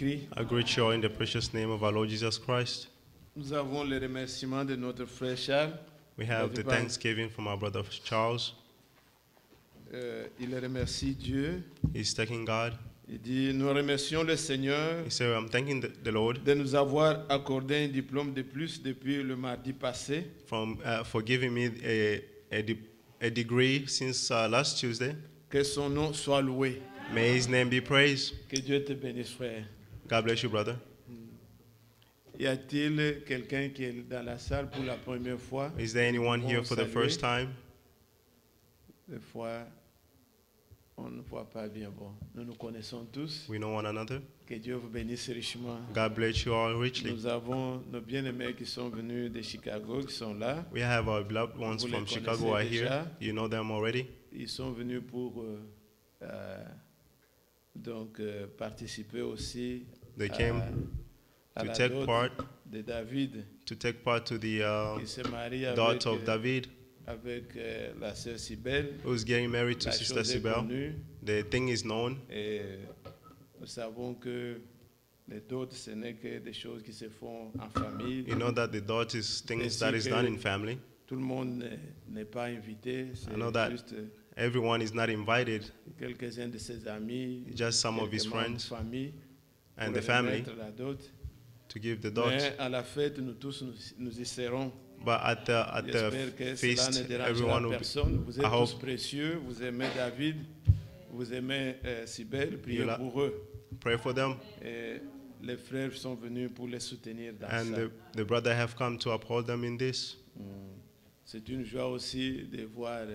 Jésus-Christ. I greet you all in the precious name of our Lord Jesus Christ. Nous avons le remerciement de notre frère Charles. We have the thanksgiving from our brother Charles. Il remercie Dieu. He's thanking God. Il dit, nous remercions le Seigneur He said, I'm thanking the Lord de nous avoir accordé un diplôme de plus depuis le mardi passé. for giving me a degree since last Tuesday. Que son nom soit loué. May his name be praised. Que Dieu te bénisse, frère. God bless you, brother. Y a-t-il quelqu'un qui est dans la salle pour la première fois? Is there anyone here for the first time? Des fois, on ne voit pas bien. Bon, nous nous connaissons tous. We know one another. Que Dieu vous bénisse richement. God bless you all richly. Nous avons nos bien-aimés qui sont venus de Chicago, qui sont là. We have our beloved ones Vous from les Chicago are connaissez here. déjà. You know them already. Ils sont venus pour participer aussi They came à to la take dot part de David, to the qui se marie avec, daughter of David, avec la sœur Sibelle. who's getting married to La Sister chose est Sibel. connue, The thing is known. et nous savons que les dots, ce n'est que des choses qui se font en famille. You know that the dot is things Ainsi that is que done in family. Tout le monde n'est pas invité. I know that C'est juste everyone is not invited, quelques-uns de ses amis, just some of his quelques membres de friends famille, and pour the family remettre la dot. to give the dot. Mais à la fête, nous tous nous y serons. But at J'espère que the cela feast, ne dérangera everyone will be, personne. Vous êtes I tous hope précieux, vous aimez David, vous aimez Sibelle, priez You'll pour eux. pray for them. Et les frères sont venus pour les soutenir dans And ça. the brother have come to uphold them in this. C'est une joie aussi de voir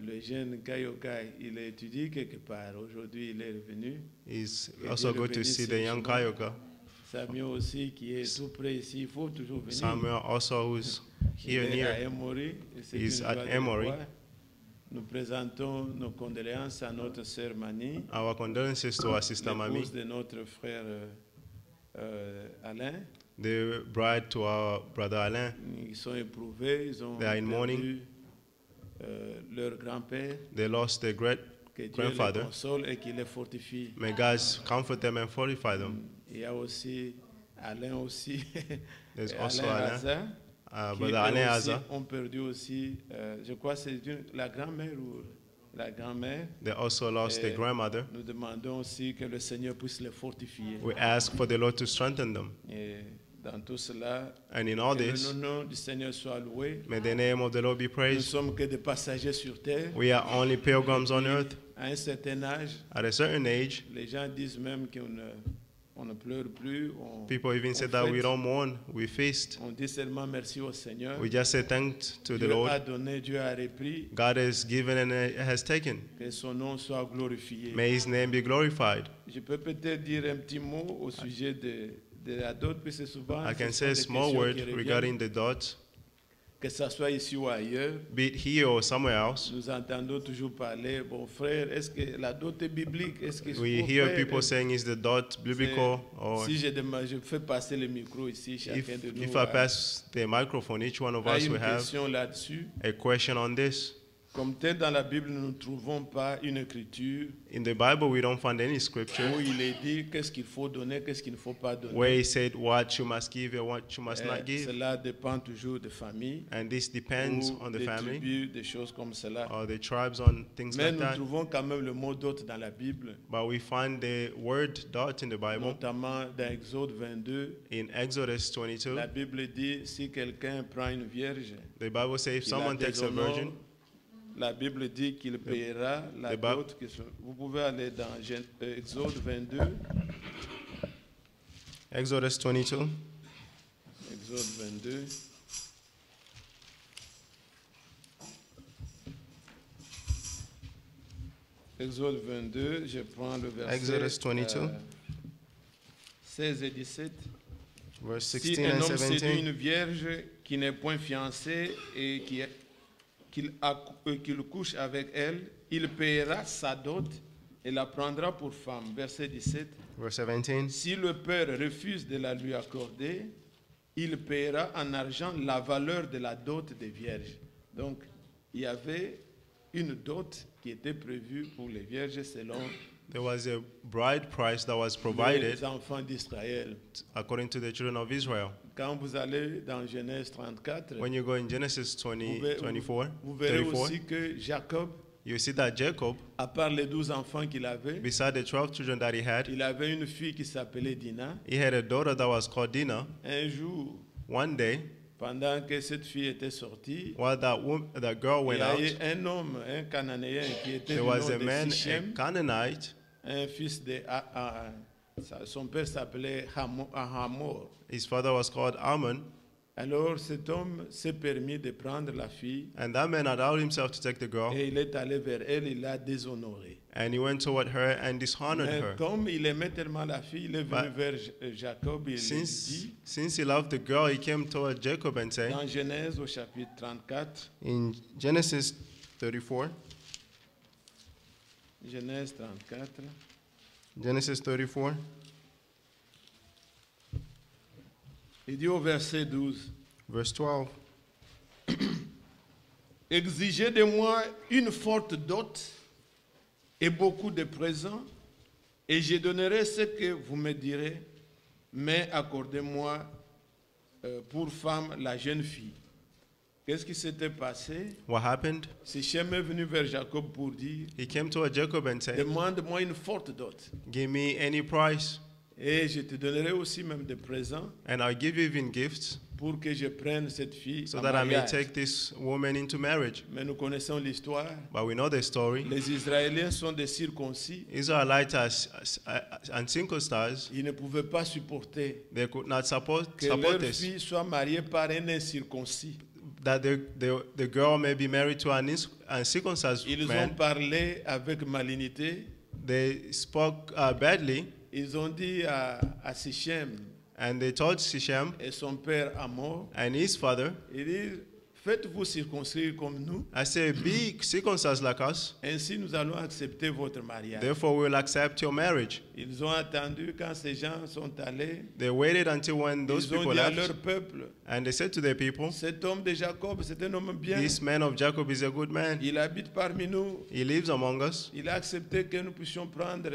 le jeune Kayoka. Il a étudié quelque part. Aujourd'hui, il est revenu. It's Que also Dieu le good to see bénisse the young richement. Kayoka. Samuel aussi, qui est tout près ici, il faut toujours venir. Samuel also who's here Il est à near. Emory, et c'est He's une at joie de le Emory. voir. Nous présentons nos condoléances à notre sœur Mani, Our condolences to our sister Mami, l'épouse de notre frère Alain. the bride to our brother Alain. Ils sont éprouvés, ils ont They are in mourning. perdu leur grand-père. They lost their great Que Dieu grandfather. les console et qu'il les fortifie. May God comfort them and fortify them. Il y a aussi Alain aussi. There's et also Alain Alain. Hazard, qui Brother eux Alain aussi Haza. ont perdu aussi, je crois que c'est la grand-mère ou la grand-mère. They also lost their Et grandmother. Nous demandons aussi que le Seigneur puisse les fortifier. We ask for the Lord to strengthen them. Et dans tout cela, And in all que this, le nom du Seigneur soit loué. may the name of the Lord be Nous ne praised. sommes que des passagers sur terre. We are only pilgrims on earth. À un certain âge, At a certain age, les gens disent même on ne pleure plus. people even say that we don't mourn, we feast. On dit seulement merci au Seigneur. We just say thanks to the Dieu a Lord. donné, Dieu a repris. God has given and has taken. Que son nom soit glorifié. May his name be glorified. Je peux peut-être dire un petit mot au sujet de la dot, puisque souvent, I can ce say sont a des small questions word qui reviennent. regarding the dot. Que ce soit ici ou ailleurs, Be it here or somewhere else, nous entendons toujours parler, bon frère, est-ce que la dot est biblique? Est-ce que we hear people saying, is the dot biblical? Or si je fais passer le micro ici, chacun de nous if I pass the microphone, each one of a us une will have question là-dessus. a question on this. Comme tel dans la Bible, nous ne trouvons pas une écriture In the Bible, we don't find any scripture où il est dit qu'est-ce qu'il faut donner, qu'est-ce qu'il ne faut pas donner. where he said what you must give and what you must not give. Cela dépend toujours des familles, And this depends ou on the des family tribus, des choses comme cela. or the tribes, on things Mais like nous that. trouvons quand même le mot dot dans la Bible, But we find the word dot in the Bible. notamment dans Exode 22. In Exodus 22, La Bible dit si quelqu'un prend une vierge, the Bible says if qu'il la someone takes a déshonore, virgin, la Bible dit qu'il paiera la the Bible- dot. Vous pouvez aller dans Exode 22. Exodus 22, Exode 22. Exode 22, je prends le verset Exodus 22. 16 et 17. verse Si 16 un and homme séduit 17. une vierge qui n'est point fiancée et qu'il couche avec elle, il paiera sa dot et la prendra pour femme. Verset 17. Verse 17. Si le père refuse de la lui accorder, il paiera en argent la valeur de la dot des vierges. Donc, il y avait une dot qui était prévue pour les vierges selon there was a bride price that was les provided enfants d'Israël. according to the children of Israel. Quand vous allez dans Genèse 34, When you go in Genesis 20, 24, vous verrez 34, aussi que Jacob, you see that Jacob, à part les 12 enfants qu'il avait, beside the 12 children that he had, il avait une fille qui s'appelait Dina. he had a daughter that was called Dinah. Un jour, One day, pendant que cette fille était sortie, while that girl il went y a eu out, un homme, un Cananéen, qui était there du was nom a de man, a Sichem, Canaanite. un fils de son père s'appelait Hamor. His father was called Ammon, Alors cet homme s'est permis de prendre la fille and that man allowed himself to take the girl, et il est allé vers elle, il l'a déshonorée. and he went toward her and dishonored Mais her. comme il aimait tellement la fille, il est venu But vers Jacob et il lui dit, Since he loved the girl, he came toward Jacob and said, dans Genèse au chapitre 34, in Genesis 34, Genèse 34, Genesis 34, il dit au verset 12, verse 12, exigez de moi une forte dot et beaucoup de présents, et je donnerai ce que vous me direz, mais accordez-moi pour femme la jeune fille. Qu'est-ce qui s'était passé? what happened? Sichem est venu vers Jacob pour dire, He came toward Jacob and said, demande-moi une forte dot, give me any price, et je te donnerai aussi même des présents and I'll give you even gifts, pour que je prenne cette fille so en that I may mariage. take this woman into marriage. Mais nous connaissons l'histoire. But we know the story. Les Israéliens sont des circoncis. Israelites and circumcised, Ils ne pouvaient pas supporter they could not support que leur this. fille soit mariée par un incirconcis. That the girl may be married to an uncircumcised Ils ont man. parlé avec malignité. They spoke badly, Ils ont dit à Sichem and they told Sichem et son père Hamor, and his father, ils disent, faites-vous circoncire comme nous, I say, be circumcised like us, ainsi nous allons accepter votre mariage. therefore we will accept your marriage. Ils ont attendu quand ces gens sont allés. They waited until when those Ils ont people dit à left, leur peuple, and they said to their people, cet homme de Jacob, c'est un homme bien. this man of Jacob is a good man. Il habite parmi nous. He lives among us. Il a accepté que nous puissions prendre,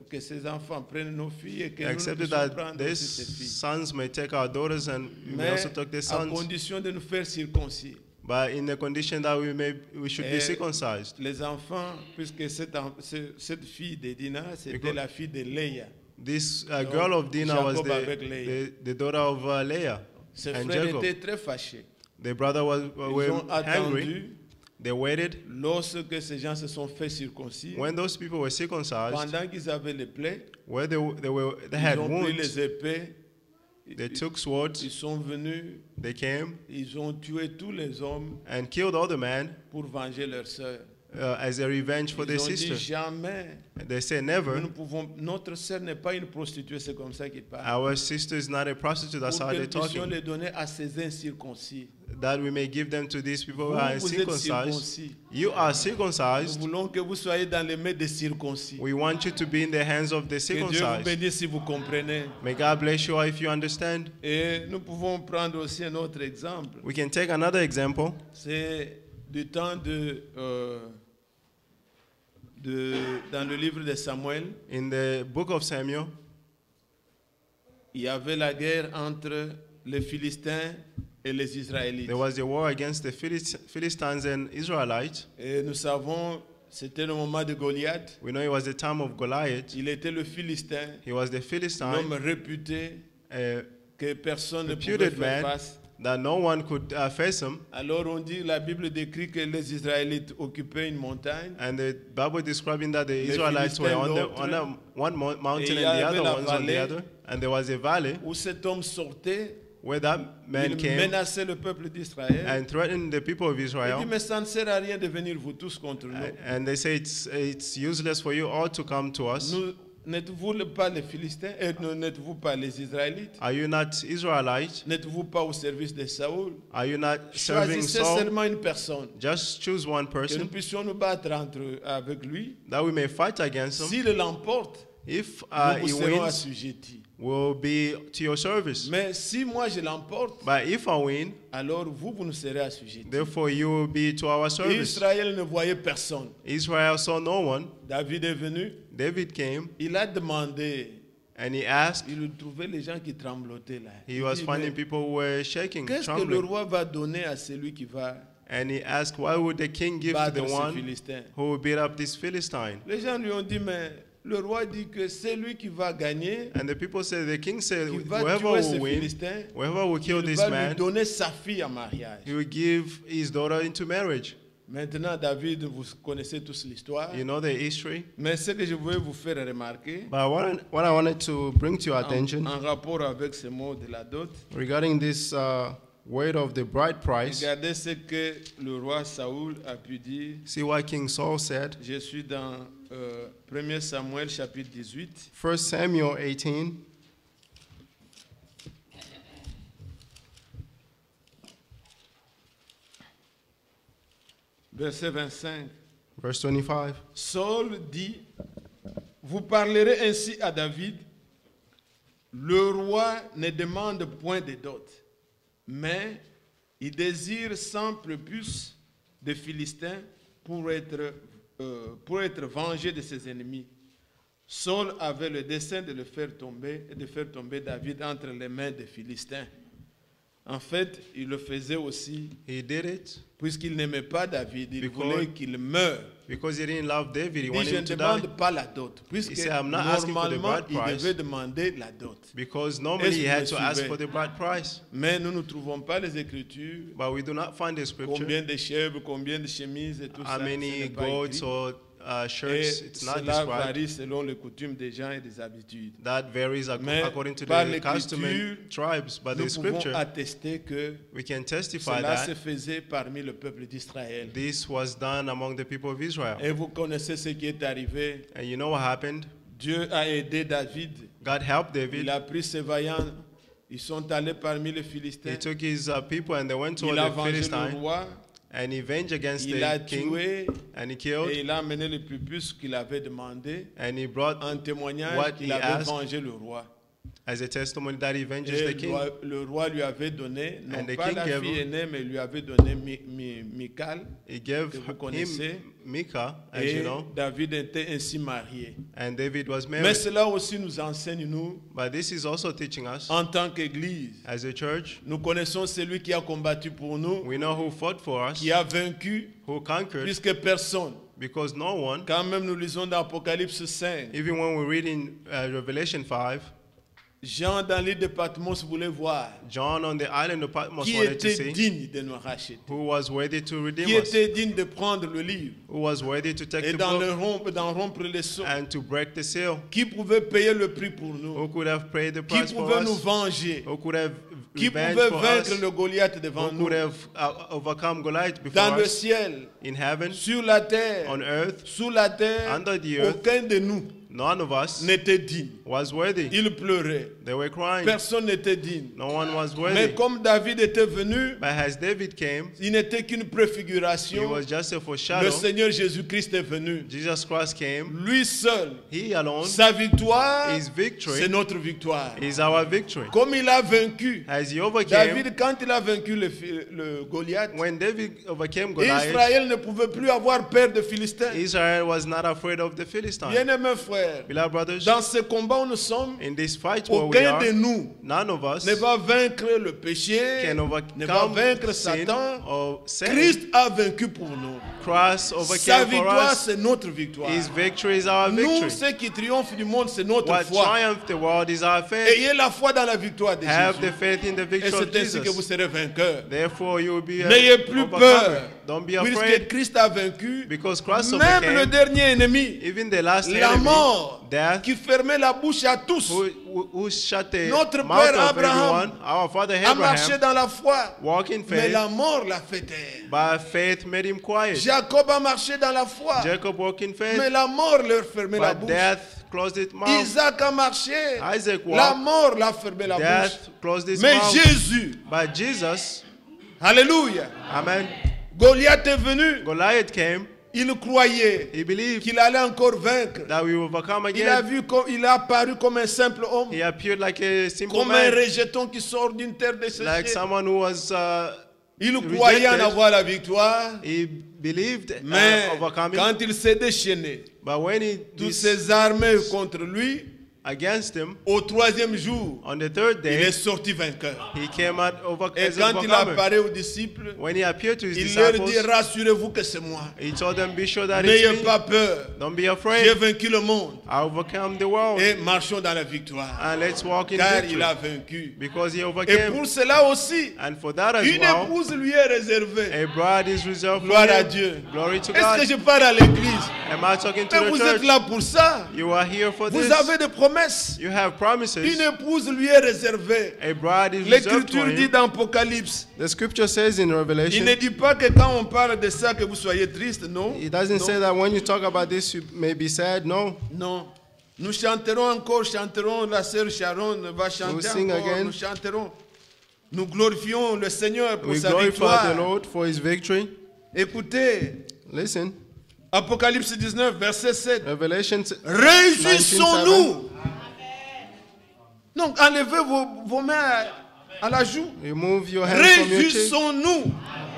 que ses enfants prennent nos filles et que nous Accepted puissions that prendre their aussi ses filles. sons may take our daughters and we may Mais also take their à sons, condition de nous faire circoncis. but in the condition that we should be Et circumcised. les enfants, puisque cette fille de Dina, c'était Because- la fille de Léa. This Donc, girl of Dinah was Jacob avec Leah. the daughter of Leah Ses and frères Jacob. étaient très fâchés. The brother Ils were ont angry. attendu They waited. lorsque ces gens se sont fait circoncis. When those people were circumcised, Pendant qu'ils avaient les plaies, where they ils had ont pris wounds, les épées. they took Ils swords, sont venus, they came ils ont tué tous les hommes and killed all the men pour venger leur sœur. as a revenge for Ils their ont dit sister. jamais, They say nous never. ne pouvons, notre sœur n'est pas une prostituée, c'est comme ça qu'ils parlent. Our sister is not a prostitute. That's Pour how que they're nous puissions talking. les donner à ces incirconcis. That we may give them to these people who Vous, are vous êtes circumcised. circoncis. You are Nous circumcised. voulons que vous soyez dans les mains des circoncis. We want you to be in the hands of the Que Dieu vous circumcised. bénisse si vous comprenez. May God bless you if you understand. Et nous pouvons prendre aussi un autre exemple. We can take another example. C'est du temps dans le livre de Samuel, In the book of Samuel, il y avait la guerre entre les Philistins et les Israélites. there was a war against the Philistines and Israelites. Et nous savons, c'était le moment de Goliath. We know it was the time of Goliath. Il était le Philistin, He was the un homme Philistine, réputé uh, que personne ne pouvait reputed faire man face. that no one could face him. Alors on dit, la Bible décrit que les Israélites occupaient une montagne. And the Bible describing that the Les Israelites were Philistins on one mountain Et il y and the avait other la ones on the vallée other. And there was a valley Où cet homme sortait, where that man il came menaçait le peuple d'Israël. and threatened the people of Il dit, Israel. mais ça ne sert à rien de venir vous tous contre nous. And they say it's useless for you all to come to us. Nous n'êtes-vous pas les Philistins et n'êtes-vous pas les Israélites? Are you not Israelites? N'êtes-vous pas au service de Saoul? Are you not serving Choisissez Saul? seulement une personne. Just choose one Que nous person puissions nous battre avec lui. that we may fight against him. S'il l'emporte, If nous he vous serons wins, assujettis. we'll be to your service. Mais si moi je l'emporte, But if I win, alors vous nous serez assujettis. therefore you will be to our service. Israël ne voyait personne. Israel saw no one. David est venu, David came il a demandé, and he asked. il trouvait les gens qui tremblotaient là. He Il was dit, finding mais people who were shaking, qu'est-ce que le trembling. roi va donner à celui qui va And he asked, why would the king give to battre the ces one Philistins? who will beat up this Philistine? Les gens lui ont dit, mais le roi dit que c'est lui qui va gagner, And the people said, the king said, qui va whoever tuer ces will win, Philistins, whoever will kill il this va lui man, donner sa fille en mariage. he will give his daughter into marriage. Maintenant, David, vous connaissez tous l'histoire. You know the history. Mais ce que je voulais vous faire remarquer, But what I wanted to bring to your attention en rapport avec ce mot de la dot, regarding this word of the bride price, regardez ce que le roi Saoul a pu dire. see what King Saul said. Je suis dans 1 Samuel chapitre 18. 1 Samuel 18, Verset 25. verse 25. Saul dit, vous parlerez ainsi à David, le roi ne demande point de dot, mais il désire sans prépuce des Philistins pour être vengé de ses ennemis. Saul avait le dessein de le faire tomber et de faire tomber David entre les mains des Philistins. En fait, il le faisait aussi He did it puisqu'il n'aimait pas David, il Because- voulait qu'il meure. because he didn't love David. He Il dit, wanted je him ne to die. demande pas la dot, puisque He said, I'm not asking for the normalement, bride il price. devait demander la dot. Because normally Est-ce he que had vous to ask suivez? for the bride price. Mais nous ne trouvons pas les Écritures, But we do not find the scripture. combien de chèvres, combien de chemises et tout How ça. many ce n'est pas goats écrit. or Et shirts, it's not cela described. varie selon les coutumes des gens et des habitudes. That varies Mais according to par the custom l'écriture, and tribes. But Nous the pouvons scripture, attester que we can testify cela se that faisait parmi le peuple d'Israël. this was done among the people of Israel. Et vous connaissez ce qui est arrivé. And you know what happened? Dieu a aidé David. God helped Il David. a pris ses vaillants. Ils sont allés parmi les He Philistins. took his people and they went toward Il a the vengé le Philistine roi. and he avenged against Il a the king tué and he killed et il a amené le prépuce qu'il avait demandé and he brought en témoignage what qu'il he avait asked vengé le roi. as a testimony that he avenges Et the king. le roi lui avait donné, non And the pas king la gave fille him- aînée, mais lui avait donné Michal. He gave que vous connaissez. him Micah, as Et you know, David était ainsi marié. and David was Mais married. cela aussi nous enseigne, nous, But this is also teaching us, en tant qu'Église, as a church, nous connaissons celui qui a combattu pour nous, we know who fought for us, qui a vaincu, who conquered, puisque personne. because no one, Quand même, nous lisons dans Apocalypse 5, even when we read in Revelation 5, Jean dans l'île de Patmos voulait voir John on the island of Patmos qui wanted to était see digne de nous racheter, who was worthy to redeem qui us, était digne de prendre le livre who was worthy to take et the book d'en rompre les sceaux, and to break the seal, qui pouvait payer le prix pour nous, who could have paid the qui price for pouvait nous us, venger, who could have qui revenged pouvait for vaincre us, le Goliath devant who nous, could have overcome Goliath dans before le us, ciel, in heaven, sur la terre, on earth, sous la terre, under the earth. aucun de nous none of us n'était digne. was worthy. Il pleurait. They were crying. Personne n'était digne. No one was Mais worthy. comme David était venu, But as David came, il n'était qu'une he préfiguration. was just a Le foreshadow. Seigneur Jésus-Christ est venu. Jesus Christ came. Lui seul. He alone Sa victoire, His victory c'est notre victoire. is our victory. Comme il a vaincu As he overcame, David, quand il a vaincu le Goliath, when David overcame Goliath, Israël ne pouvait plus avoir peur de Philistins. Israel was not afraid of the Philistines. Bien-aimés frères, Beloved brothers, dans ce combat où nous sommes, in this fight where we aucun are, de nous none of us ne va vaincre le péché, can ne va overcome vaincre sin Satan. or sin. Christ a vaincu pour nous. Christ Sa overcame for victoire, us. c'est notre victoire. His victory is our Nous, victory. ceux qui triomphent du monde, c'est notre What foi. triumphed the world is our faith. Ayez la foi dans la victoire de Have the Jésus. faith in the Et victory of c'est ainsi que vous Jesus. serez vainqueurs. Therefore, you will be N'ayez plus overcomer. peur. Don't be Puisque afraid, Christ a vaincu, because Christ même le overcame dernier ennemi, even the last la enemy, mort, death, qui fermait la bouche à tous, who shut the Notre mouth Père of Abraham everyone. Our father a marché Abraham dans la foi. walked in Mais faith, la mort l'a fait taire. by faith made him quiet. Jacob a marché dans la foi. Jacob walked in faith, Mais la mort leur fermait la but bouche. death closed its mouth. Isaac a marché. Isaac La walked, mort l'a fermé la bouche. death closed its Mais mouth. Jésus, But Jesus, alléluia, amen, Goliath est venu. Goliath came. il croyait He believed qu'il allait encore vaincre. that we will overcome Il a again. il a apparu comme un simple homme, He appeared like a simple comme un man, rejeton qui sort d'une terre like desséchée. someone who was Il croyait en rejected. avoir la victoire, He believed mais overcoming. quand il s'est déchaîné, But when he toutes ces armées contre lui, against him, au troisième jour, on the third il est day, sorti vainqueur. he came out Et as quand an il overcomer. apparaît aux disciples, When he appeared to his il leur dit, disciples, rassurez-vous que c'est moi. he told them, be sure that N'ayez it's me. pas peur. Don't be J'ai afraid. vaincu le monde. I overcome the world. Et marchons dans la victoire. And let's walk in Car victory. il a vaincu. Because he Et overcame. pour cela aussi, And for that as une well, épouse lui est réservée. a bride is reserved for Gloire à him. Dieu. Glory to Est-ce God. que je parle à l'église? Am I talking to Mais the vous êtes church? là pour ça. You are here for Vous this. avez des promesses. You have promises. Une épouse lui est réservée. A bride is reserved for L'Écriture dit him. dans Apocalypse, The scripture says in il Revelation, ne dit pas que quand on parle de ça que vous soyez triste, non. it doesn't Non. say that when you talk about this you may be sad. No. Non. Nous chanterons encore, chanterons, la sœur Sharon va chanter We'll sing encore, again. nous chanterons. Nous glorifions le Seigneur pour We sa glorify victoire. the Lord for his victory. Écoutez, Listen, Apocalypse 19, verset 7. Revelation Réjouissons-nous. Donc, enlevez vos mains à la joue. remove your hands from your cheek. Réjouissons-nous.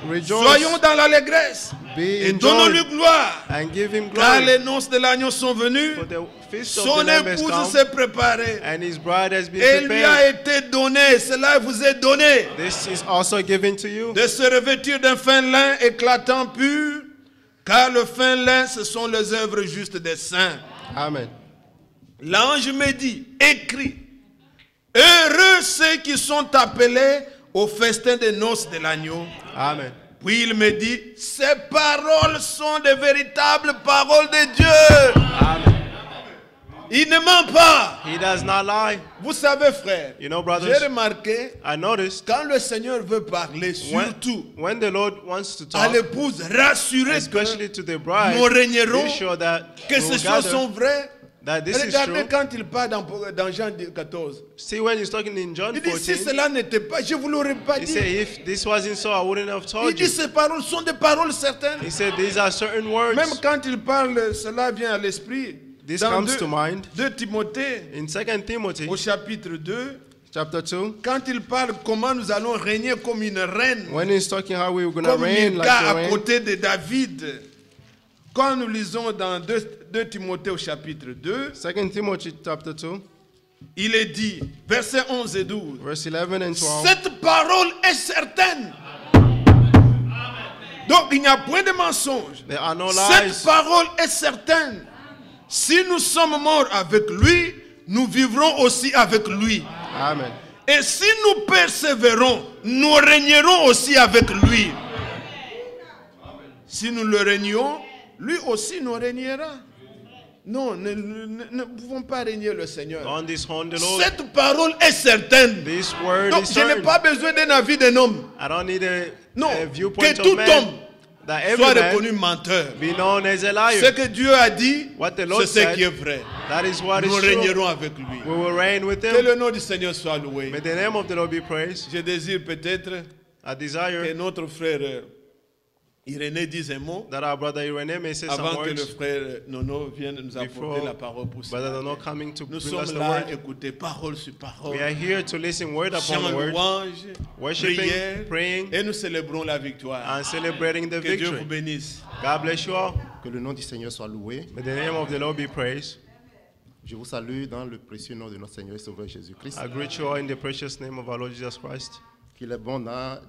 Rejoice. Soyons dans l'allégresse. Be Et in donnons-lui joy gloire. and give him Car glory. les noces de l'agneau sont venues. For the feast of Son the Lamb has épouse come, s'est préparée. and his bride has been Et lui a prepared. été donné, cela vous est donné, This is also given to you, de se revêtir d'un fin lin éclatant pur, car le fin lin, ce sont les œuvres justes des saints. Amen. L'ange me dit, écris, heureux ceux qui sont appelés au festin des noces de l'agneau. Amen. Puis il me dit, ces paroles sont de véritables paroles de Dieu. Amen. Il ne ment pas. He does not lie. Vous savez, frère, You know, j'ai brothers, remarqué, I noticed quand le Seigneur veut parler, surtout when the Lord wants to à talk, l'épouse, rassurer especially to the bride, nous régnerons, be sure that que we ces will choses gather, sont vraies. that this is Regardez true. quand il parle dans Jean 14. See, when he's talking in John Il dit, si 14, cela n'était pas, je ne vous l'aurais pas he dit. said, if this wasn't so, I wouldn't have Il told dit, you. ces paroles sont des paroles certaines. He said, these are certain words. Même quand il parle, cela vient à l'esprit. This Dans comes to mind. 2 Timothée, In 2 Timothy, au chapitre 2, chapter 2, quand il parle comment nous allons régner comme une reine, when he's talking how we were going to comme reign like Mika a à reign, côté de David. Quand nous lisons dans 2 Timothée au chapitre 2, 2 Timothy chapter 2, il est dit, versets 11 et 12, verse 11 and 12, cette parole est certaine. Donc il n'y a point de mensonge. there are no Cette lies. parole est certaine. Si nous sommes morts avec lui, nous vivrons aussi avec lui. Amen. Et si nous persévérons, nous régnerons aussi avec lui. Si nous le régnons, lui aussi nous régnera. Non, nous ne pouvons pas régner le Seigneur. On this horn, the Lord, Cette parole est certaine. this word Donc is je n'ai certain. pas besoin d'un avis d'un homme. I don't need Non, a viewpoint que of tout man, homme that every soit man reconnu menteur. be known as a Ce liar. que Dieu a dit, What the Lord c'est ce said, qui est vrai. that is what Nous is true. régnerons avec lui. We will reign with Que him. le nom du Seigneur soit loué. May the name of the Lord be praised. Je désire peut-être I que desire notre frère Irénée dise un mot that our brother Irene may say some avant que le words frère Nono vienne nous apporter before la parole pour brother cela. Dono coming to Nous bring us sommes the là, word. écoutez, parole sur parole, We are here to listen word chant, upon word, louange, worshiping, prière, praying, et nous célébrons la victoire. and celebrating the Que Dieu vous victory. bénisse. God bless you all. Que le nom du Seigneur soit loué. May the name of the Lord be praised. Je vous salue dans le précieux nom de notre Seigneur et Sauveur Jésus-Christ. I greet you all in the precious name of our Lord Jesus Christ. Qu'il est bon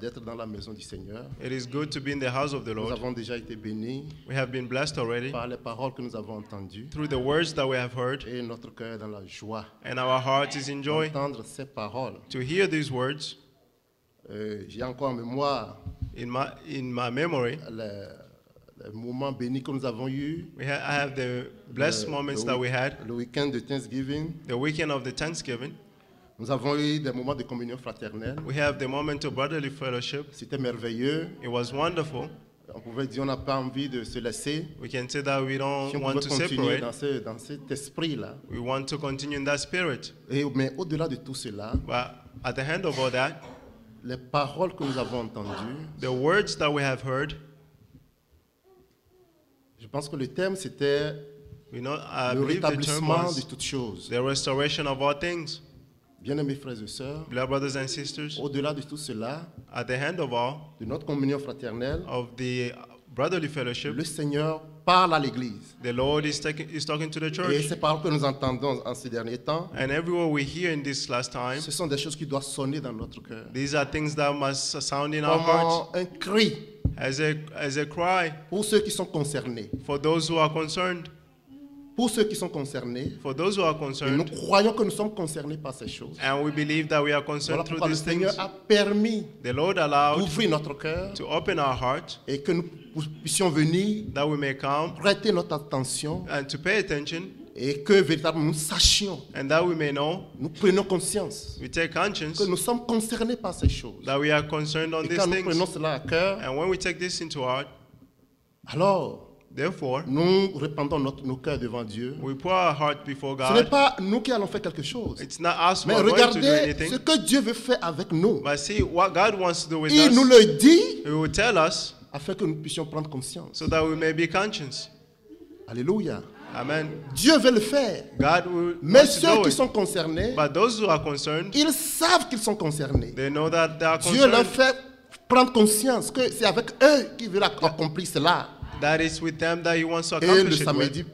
d'être dans la maison du Seigneur. It is good to be in the house of the Nous Lord. avons déjà été bénis We have been blessed already par les paroles que nous avons entendues through the words that we have heard, et notre cœur est dans la joie and our heart is in joy d'entendre ces paroles. to hear these words. J'ai encore en mémoire In my memory, les moments bénis que nous avons eus. I have the blessed moments that we had, Le week-end de Thanksgiving. the weekend of the Thanksgiving. Nous avons eu des moments de communion fraternelle. We have the moment of brotherly fellowship. C'était merveilleux. It was wonderful. On pouvait dire on n'a pas envie de se laisser. We can say that we Si don't on want pouvait to continuer separate. dans cet esprit-là. We want to continue in that spirit. Mais au-delà de tout cela, But at the end of all that, les paroles que nous avons entendues, the words that we have heard, Je pense que le thème, c'était I le believe the term rétablissement de was toutes choses. the restoration of all things. Bien-aimés frères et sœurs, Beloved brothers and sisters, au-delà de tout cela, at the end of all, de notre communion fraternelle, of the brotherly fellowship, le Seigneur parle à l'Église. the Lord is talking to the Et church. ces paroles que nous entendons en ces derniers temps, And everywhere we hear in this last time, ce sont des choses qui doivent sonner dans notre cœur. these are things that must sound in our hearts Comme un cri as a cry pour ceux qui sont concernés. for those who are concerned. Pour ceux qui sont concernés, For those who are et nous concerned, croyons que nous sommes concernés par ces choses. and we believe that we are Voilà concerned through pourquoi le these Seigneur things, a permis the Lord allowed d'ouvrir notre cœur to open our heart et que nous puissions venir that we may come prêter notre attention and to pay attention et que véritablement nous sachions, and that we may know, nous prenions conscience we take conscience que nous sommes concernés par ces choses. that we are concerned on Et these quand nous prenons things. cela à cœur, And when we take this into heart, alors therefore, nous répandons nos cœurs devant Dieu. we pour our heart before Ce n'est God. pas nous qui allons faire quelque chose, It's not us who mais are going to do regardez ce anything, que Dieu veut faire avec nous. but see what God wants to do with Il nous us. le dit He will tell us afin que nous puissions prendre conscience. so that we may be conscious. Alléluia. Amen. Dieu veut le faire. God will Mais want to ceux do qui it. sont concernés, But those who are concerned, ils savent qu'ils sont concernés. they know that they are Dieu leur concerned. fait prendre conscience que c'est avec eux qu'il veut accomplir cela. That is with them that He wants to Et le accomplish it with. samedi,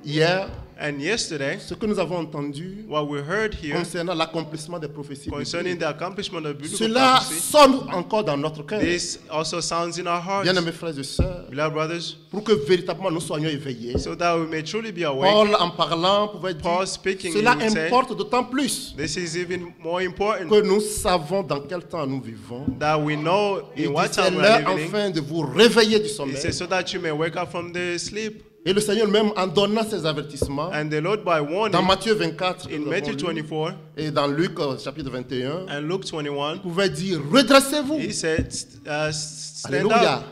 hier, And yesterday, ce que nous avons entendu what we heard here concernant l'accomplissement des prophéties concerning bibliques, the accomplishment of biblical cela prophecy, sonne encore dans notre cœur. this also sounds in our hearts, Bien-aimés frères et sœurs, beloved brothers, pour que véritablement nous soyons éveillés. so that we may truly be awake. Paul, en parlant, pouvait dire, Paul speaking, cela he would say, importe d'autant plus This is even more important que nous savons dans quel temps nous vivons. that we know Il in dit, what c'est time we are l'heure living. enfin de vous réveiller du He sommeil. says, so that you may wake up from the sleep. Et le Seigneur même, en donnant ces avertissements, And the Lord, by dans warning, Matthieu 24 que in nous Matthew avons lu, 24 et dans Luc chapitre 21, and Luke 21, pouvait dire, redressez-vous. he said, stand Alléluia. up.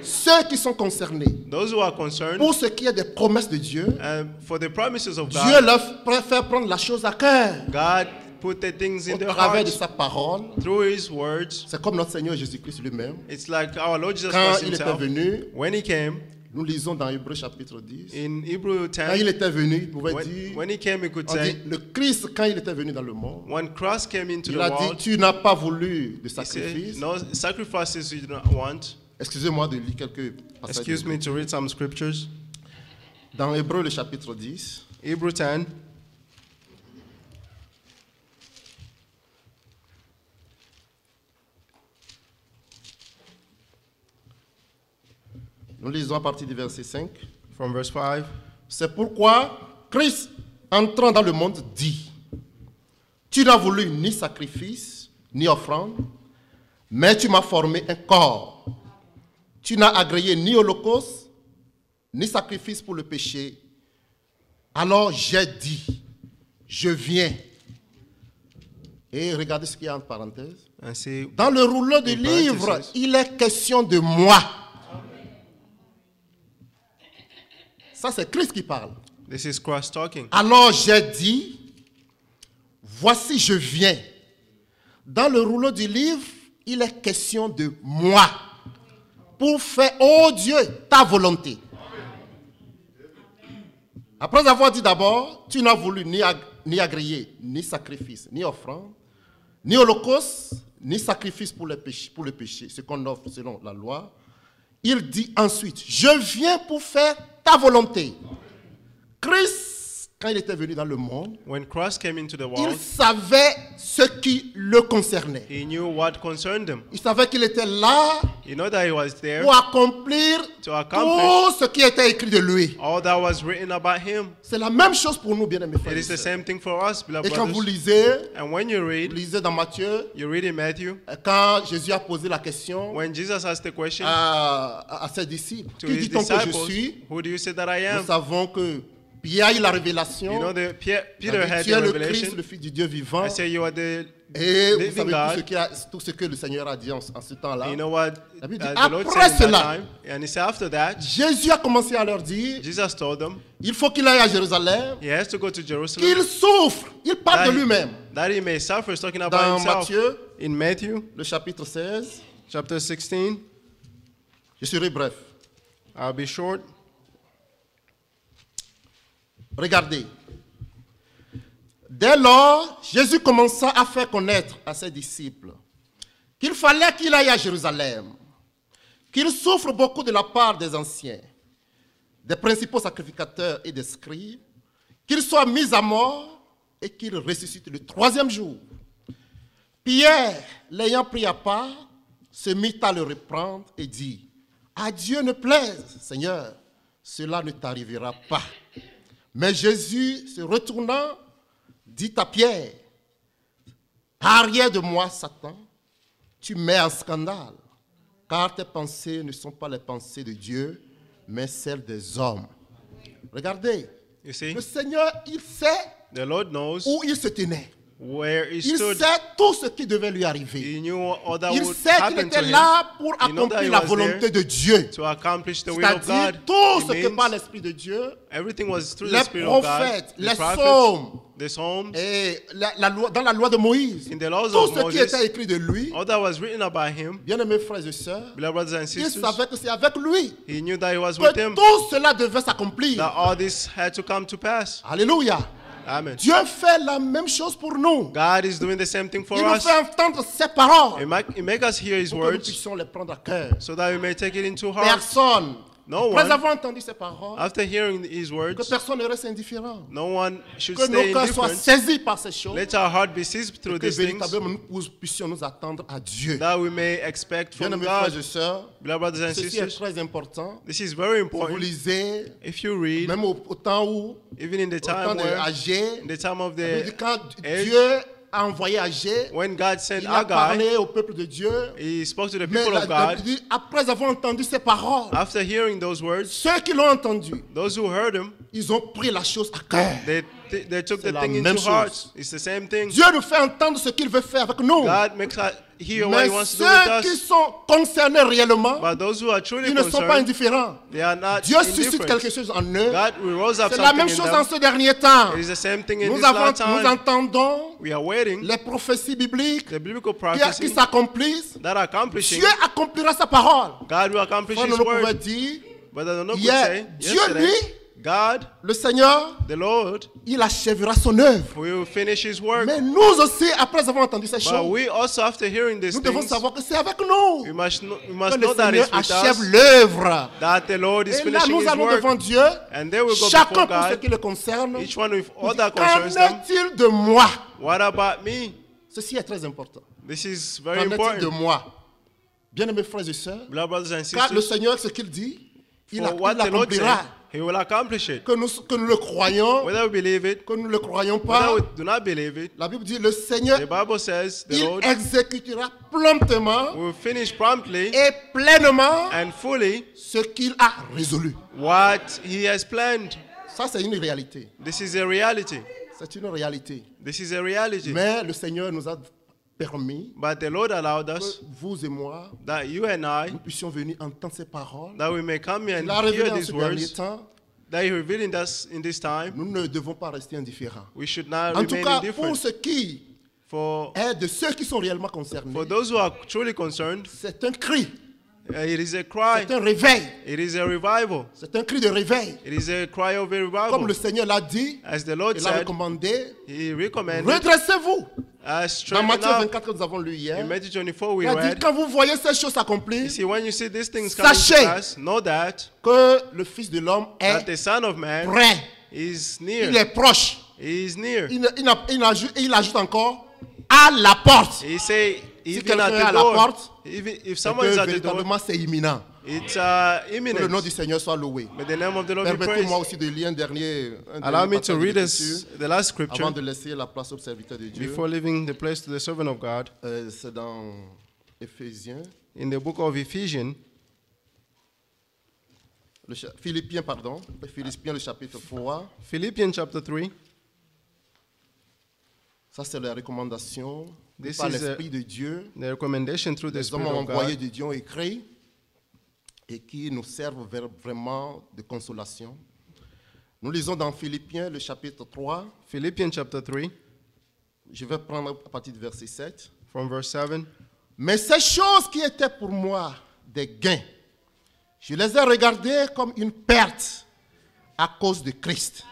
Ceux qui sont concernés, Those who are concerned, pour ce qui est des promesses de Dieu, and for the promises of Dieu God, leur fait prendre la chose à cœur. God put the things Au in their travers de hearts sa parole, through His words. c'est comme notre Seigneur Jésus-Christ lui-même. It's like our Lord Jesus Quand Christ il était Himself. venu, When He came, nous lisons dans Hébreux chapitre 10. in Hebrew Quand il 10, était venu, il pouvait dire, when He came, He could on dit, say, le Christ, quand il était venu dans le monde, when Christ came into il the a dit, world, tu n'as pas voulu de He said, sacrifice. no sacrifices you do not want. Excusez-moi de lire quelques passages. Excuse me to read some scriptures. Dans Hébreux le chapitre 10, Hebrew 10, nous lisons à partir du verset 5. from verse 5. C'est pourquoi Christ, entrant dans le monde, dit, tu n'as voulu ni sacrifice, ni offrande, mais tu m'as formé un corps. Tu n'as agréé ni holocauste, ni sacrifice pour le péché. Alors j'ai dit, je viens. Et regardez ce qu'il y a en parenthèse. And see, Dans le rouleau de In livre, parentheses. il est question de moi. Ça, c'est Christ qui parle. this is Christ talking. Alors j'ai dit, voici je viens. Dans le rouleau du livre, il est question de moi. Pour faire, oh Dieu, ta volonté. Après avoir dit d'abord, tu n'as voulu ni agréer, ni sacrifice, ni offrande, ni holocauste, ni sacrifice pour le péché, ce qu'on offre selon la loi. Il dit ensuite, je viens pour faire ta volonté. Christ, quand il était venu dans le monde, When Christ came into the il world, savait ce qui le concernait. He knew what concerned him. Il savait qu'il était là You know that He was there pour accomplir to accomplish tout ce qui était écrit de lui. all that was written about Him. C'est la même chose pour nous, bien-aimés frères It et is the sœurs. same thing for us, beloved Et quand vous brothers. lisez, And when you vous lisez dans Matthieu, read in Matthew, quand Jésus a posé la question when Jesus asked the question à ses disciples, to qui His dit-on que je disciples, suis? who do you say that I Nous am? savons que Pierre a eu la révélation. You know, Il Peter a dit, had tu the es le revelation. Christ, le Fils du Dieu vivant. I say you are the Et vous living savez God. tout ce que le Seigneur a dit en ce temps-là. You know what La Bible dit, the Lord après said in cela, that time? And He said after that, Jésus a commencé à leur dire, Jesus told them il faut qu'il aille à Jérusalem, He has to go to Jerusalem qu'il souffre. Il parle de lui-même. that He may suffer. He's talking about Dans Himself. Matthieu, In Matthew le chapitre 16, chapter 16, je serai bref. I'll be short. Regardez. Dès lors, Jésus commença à faire connaître à ses disciples qu'il fallait qu'il aille à Jérusalem, qu'il souffre beaucoup de la part des anciens, des principaux sacrificateurs et des scribes, qu'il soit mis à mort et qu'il ressuscite le 3e jour. Pierre, l'ayant pris à part, se mit à le reprendre et dit, « À Dieu ne plaise, Seigneur, cela ne t'arrivera pas. » Mais Jésus, se retournant, dit à Pierre, « Arrière de moi, Satan, tu mets en scandale, car tes pensées ne sont pas les pensées de Dieu, mais celles des hommes. » Regardez, You see, le Seigneur, il sait the Lord knows où il se tenait. where he Il stood. sait tout ce qui devait lui arriver. He knew all that Il would sait qu'il happen to était him là pour He know that accomplir he la was volonté de Dieu. to accomplish the will of C'est-à-dire God. tout It ce que means par l'Esprit de Dieu, everything was through les the Spirit of God. prophètes, The les prophets, psaumes, the Psalms, et dans la loi de Moïse, in the laws tout of ce qui Moses, était écrit de lui, all that was written about him, bien-aimés frères et sœurs, beloved brothers and il sisters, savait que c'est avec lui he knew that he was with que him, tout cela devait s'accomplir. that all this had to come to pass. Alléluia. Amen. Dieu fait la même chose pour nous. God is doing the same thing for Il nous us. fait entendre ses paroles He make us hear his pour que nous words puissions les prendre à cœur. so that we may take it into heart. Personne, No après one, avoir entendu ces paroles, after hearing his que words, personne ne reste indifférent. no one should Que nos stay cœurs soient indifferent. saisis par ces choses. Let our heart be seized through Que these things, véritablement nous puissions nous attendre à Dieu. that we may expect from Bien-aimés frères God. et sœurs, Beloved brothers and ceci est sisters, très important. this is very Vous important. lisez, If you read, même au temps où, even in the au temps time de where, Agé, in the time of quand the age, Dieu a envoyé Agé, when God sent il a Haggai, parlé au peuple de Dieu. he spoke to the Mais people of God. après avoir entendu ces paroles, After hearing those words, ceux qui l'ont entendu, those who heard him, ils ont pris la chose à cœur. they took C'est the la thing même into chose. heart. It's the same thing. Dieu nous fait entendre ce qu'il veut faire avec nous. God makes us hear what Mais he wants to do with ceux qui us. sont concernés réellement, But those who are truly ils ne sont pas concerned, indifférents. they are not Dieu suscite indifferent. quelque chose en eux. God will rose up C'est la something même in chose en them. ce dernier temps. It is the same thing in Nous this last time. entendons We are waiting les prophéties bibliques the biblical qui prophecy s'accomplissent. that are accomplishing. Dieu accomplira sa parole. God will accomplish Frère, his nous pouvons word. dire, But the Lord could hier, say, Dieu, yesterday, lui, God, le Seigneur, the Lord, il achèvera son œuvre. will finish his work. Mais nous aussi, après avoir entendu ces But choses, we also, after hearing these nous devons things, savoir que c'est avec nous we must know que le that Seigneur it's with achève us, l'œuvre. that the Lord is Et là, finishing nous his allons work. devant Dieu, And they will go chacun before pour ce God, qui le concerne. each one with all that Qu'en concerns them. est-il de moi? What about me? Ceci est très important. This is Qu'en very est-il de important. moi? Bien-aimés frères et sœurs, Beloved brothers and car le sisters, Seigneur, ce qu'il dit, il for what the Lord said, l'accomplira. he will accomplish it. Que nous le croyons, Whether we believe it, que nous ne le croyons pas, whether we do not believe it, la Bible dit, le Seigneur, the Bible says the il Lord exécutera promptement will finish promptly et pleinement and fully ce qu'il a résolu. what he has planned. Ça, c'est une réalité. This is a reality. C'est une réalité. This is a reality. Mais le Seigneur nous a permis But the Lord allowed us que vous et moi, that you and I, nous puissions venir entendre ces paroles. that we may come here Il a and révélé hear en these ce dernier words, temps. that he revealed in us in this time. Nous ne devons pas rester indifférents. We should not En tout remain cas, pour indifferent. ce qui For est de ceux qui sont réellement concernés, those who are truly concerned, c'est un cri, it is a cry. c'est un réveil, It is a revival. c'est un cri de réveil. It is a cry of a Comme le revival. Seigneur l'a dit, As the Lord il l'a said, recommandé, he recommended, redressez-vous. Dans straighten Matthieu up. 24 que nous avons lu hier, In Matthew 24 we il a dit, read, quand vous voyez ces choses you s'accomplir, see, when you see these things coming to Sachez pass, know that que le Fils de l'homme that est the Son of Man prêt, is il near. est proche. He is near. Il ajoute encore, à la porte. He say, Si even quelqu'un at est à the la door, porte, even if C'est someone que is at the door, véritablement c'est imminent. it's Que le nom imminent. du Seigneur soit loué. May the name of the Lord be Permettez-moi praised. aussi de lire un dernier Allow me to passage read d'Écriture the last avant scripture de laisser la place au serviteur de Dieu. before leaving the place to the servant of God. C'est dans Éphésiens, In the book of Ephesians, Philippiens, pardon, Philippiens le chapitre 3. Philippians chapter 3. Ça, c'est la recommandation This par is l'Esprit de Dieu. the recommendation through the Les hommes Spirit of envoyés God de Dieu ont écrit et qui nous servent vraiment de consolation. Nous lisons dans Philippiens le chapitre 3. Philippians chapter 3 Je vais prendre à partir du verset 7. from verse 7. Mais ces choses qui étaient pour moi des gains, je les ai regardées comme une perte à cause de Christ.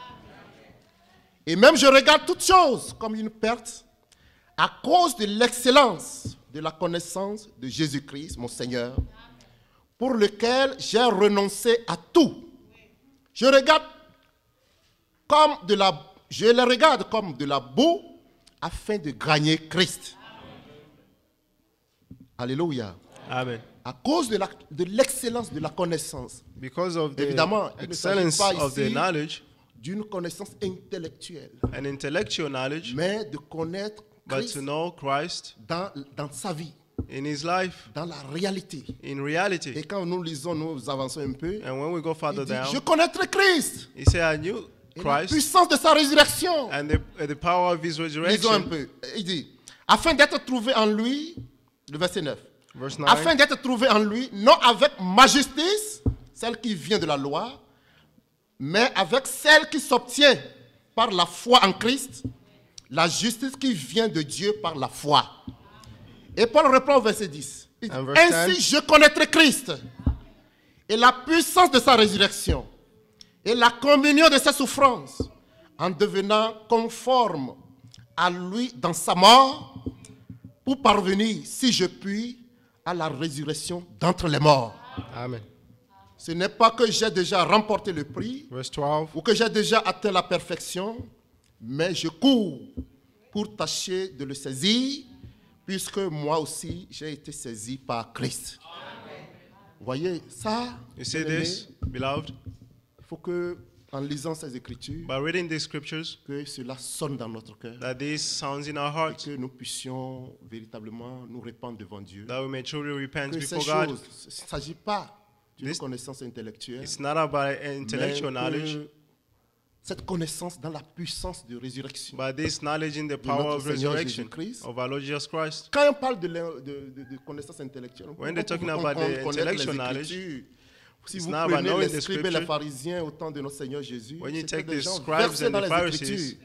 Et même je regarde toutes choses comme une perte à cause de l'excellence de la connaissance de Jésus-Christ, mon Seigneur, pour lequel j'ai renoncé à tout. Je les regarde comme de la boue afin de gagner Christ. Alléluia. Amen. À cause de l'excellence de la connaissance. Because of the Évidemment, il ne s'agit excellence pas of the ici knowledge, d'une connaissance intellectuelle, an intellectual knowledge, mais de connaître but Christ to know Christ dans sa vie, in his life, dans la réalité. in Et reality. quand nous lisons, nous avançons un peu, And when we go il further dit, je down, connaîtrai Christ he said, I knew et la Christ puissance de sa résurrection. and the power of his Lisons un resurrection. peu. Il dit, afin d'être trouvé en lui, le verset 9, Verse 9. afin d'être trouvé en lui, non avec ma justice, celle qui vient de la loi, mais avec celle qui s'obtient par la foi en Christ, la justice qui vient de Dieu par la foi. Et Paul reprend au verset 10. Il dit, And verse 10. ainsi je connaîtrai Christ et la puissance de sa résurrection et la communion de ses souffrances en devenant conforme à lui dans sa mort pour parvenir, si je puis, à la résurrection d'entre les morts. Amen. Ce n'est pas que j'ai déjà remporté le prix Verse 12. ou que j'ai déjà atteint la perfection, mais je cours pour tâcher de le saisir, puisque moi aussi j'ai été saisi par Christ. Vous voyez ça? You see bien-aimés, this, beloved? il faut que, en lisant ces écritures, By reading these scriptures, que cela sonne dans notre cœur, that this sounds in our et hearts, que nous puissions véritablement nous répandre devant Dieu. that we may truly repent Que ces before God. choses, il ne s'agit pas d'une This- connaissance intellectuelle, It's not about intellectual mais knowledge, que cette connaissance dans la puissance de résurrection. but this knowledge in the notre power of Seigneur resurrection Jésus-Christ. of our Lord Jesus Christ. Quand on parle de connaissance intellectuelle, When they're talking on about the connaît les intellectual knowledge, Écritures. Si it's vous not about prenez knowing les the scribes et les scripture. pharisiens au temps de notre Seigneur Jésus, When you c'était take des the gens scribes versés and dans the les Pharisees, Écritures.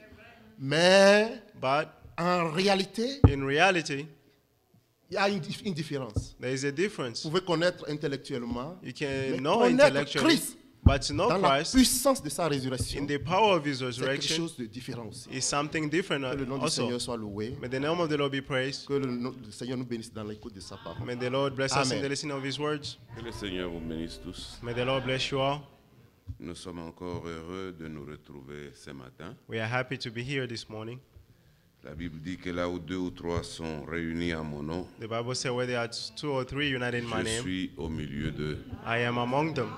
Mais But en réalité, in reality, il y a une différence. there is a difference. Vous pouvez connaître intellectuellement, You can mais know connaître intellectually, Christ but to know dans la Christ puissance de sa résurrection, in the power of his c'est quelque resurrection chose de différent aussi. is something different Que le nom du also. Seigneur soit loué. May the name of the Lord be praised. Que le Seigneur nous bénisse dans l'écoute de sa parole. May the Lord bless us in Amen. the listening of his words. Que le Seigneur vous bénisse tous. May the Lord bless you all. Nous sommes encore heureux de nous retrouver ce matin. We are happy to be here this morning. La Bible dit que là où 2 ou 3 sont réunis à mon nom, The Bible says, where there are 2 or 3 united in my je name, suis au milieu d'eux. I am among them.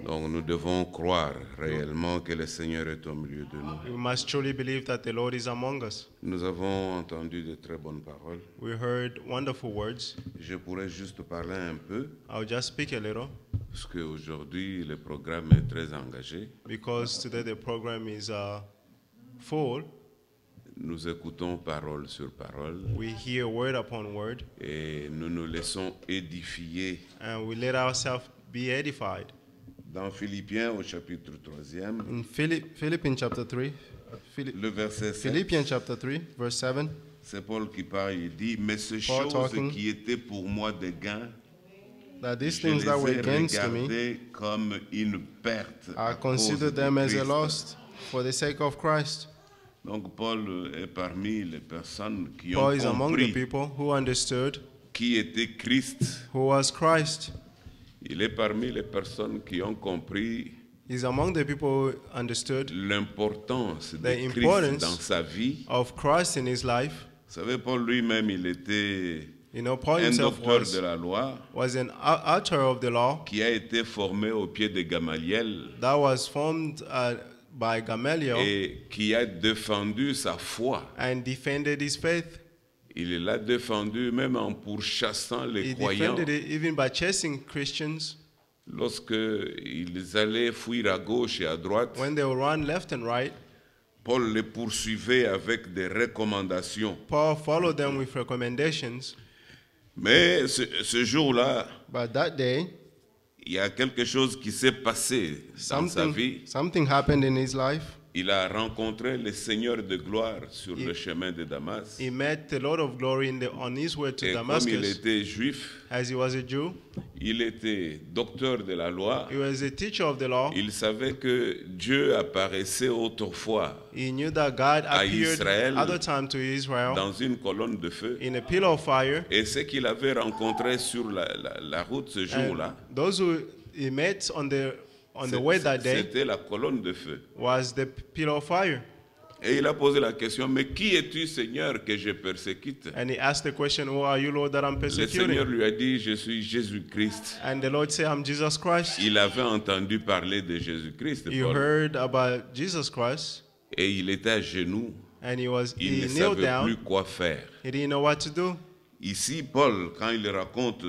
Donc nous devons croire réellement que le Seigneur est au milieu de nous. We must truly believe that the Lord is among us. Nous avons entendu de très bonnes paroles. We heard wonderful words. Je pourrais juste parler un peu, I'll just speak a little parce qu'aujourd'hui le programme est très engagé. because today the program is full. Nous écoutons parole sur parole We hear word upon word et nous nous laissons édifier. and we let ourselves be edified. Dans Philippiens au chapitre 3e, In Philippians chapter 3, le verset 7, Philippians chapter 3, verse 7, c'est Paul qui parle, il dit, mais ces Paul choses talking. qui étaient pour moi des gains, that these je things les that were ai against to me, regardés comme une perte à I cause consider de them as a Christ. loss for the sake of Christ. Donc Paul est parmi les personnes qui Paul ont is among the compris people who understood qui était Christ. who was Christ. Il est parmi les personnes qui ont compris He's among the people who understood l'importance de The Christ importance dans sa vie. of Christ in his life. Vous savez, Paul lui-même, il était You know, Paul un himself docteur de la loi was an author of the law qui a été formé au pied de Gamaliel that was formed by Gamaliel et qui a défendu sa foi. and defended his faith. Il l'a défendu même en pourchassant les He croyants. defended it even by chasing Christians Lorsque ils allaient fuir à gauche et à droite, when they would run left and right. Paul les poursuivait avec des recommandations. Paul followed them with recommendations. Mais ce jour-là, But that day, il y a quelque chose qui s'est passé dans sa vie. something happened in his life. il a rencontré le Seigneur de gloire sur le chemin de Damas. he met the Lord of Glory on his way to Et comme il Damascus. était juif, As he was a Jew, il était docteur de la loi. he was a teacher of the law. Il savait que Dieu apparaissait autrefois He knew that God à appeared Israël other time to Israel dans une colonne de feu. in a pillar of fire. Et ce qu'il avait rencontré sur la route ce And jour-là, those who he met on the way that day c'était la colonne de feu. was the pillar of fire. Et il a posé la question, mais qui es-tu, Seigneur, que je persécute? And he asked the question, who are you, Lord, that I'm Le Seigneur persecuting? lui a dit, je suis Jésus-Christ. And the Lord said, I'm Jesus Christ. Il avait entendu parler de Jésus-Christ, He Paul, heard about Jesus Christ, et il était à genoux. and Il he ne kneeled savait plus down. quoi faire. He didn't know what to do. Ici, Paul, quand il raconte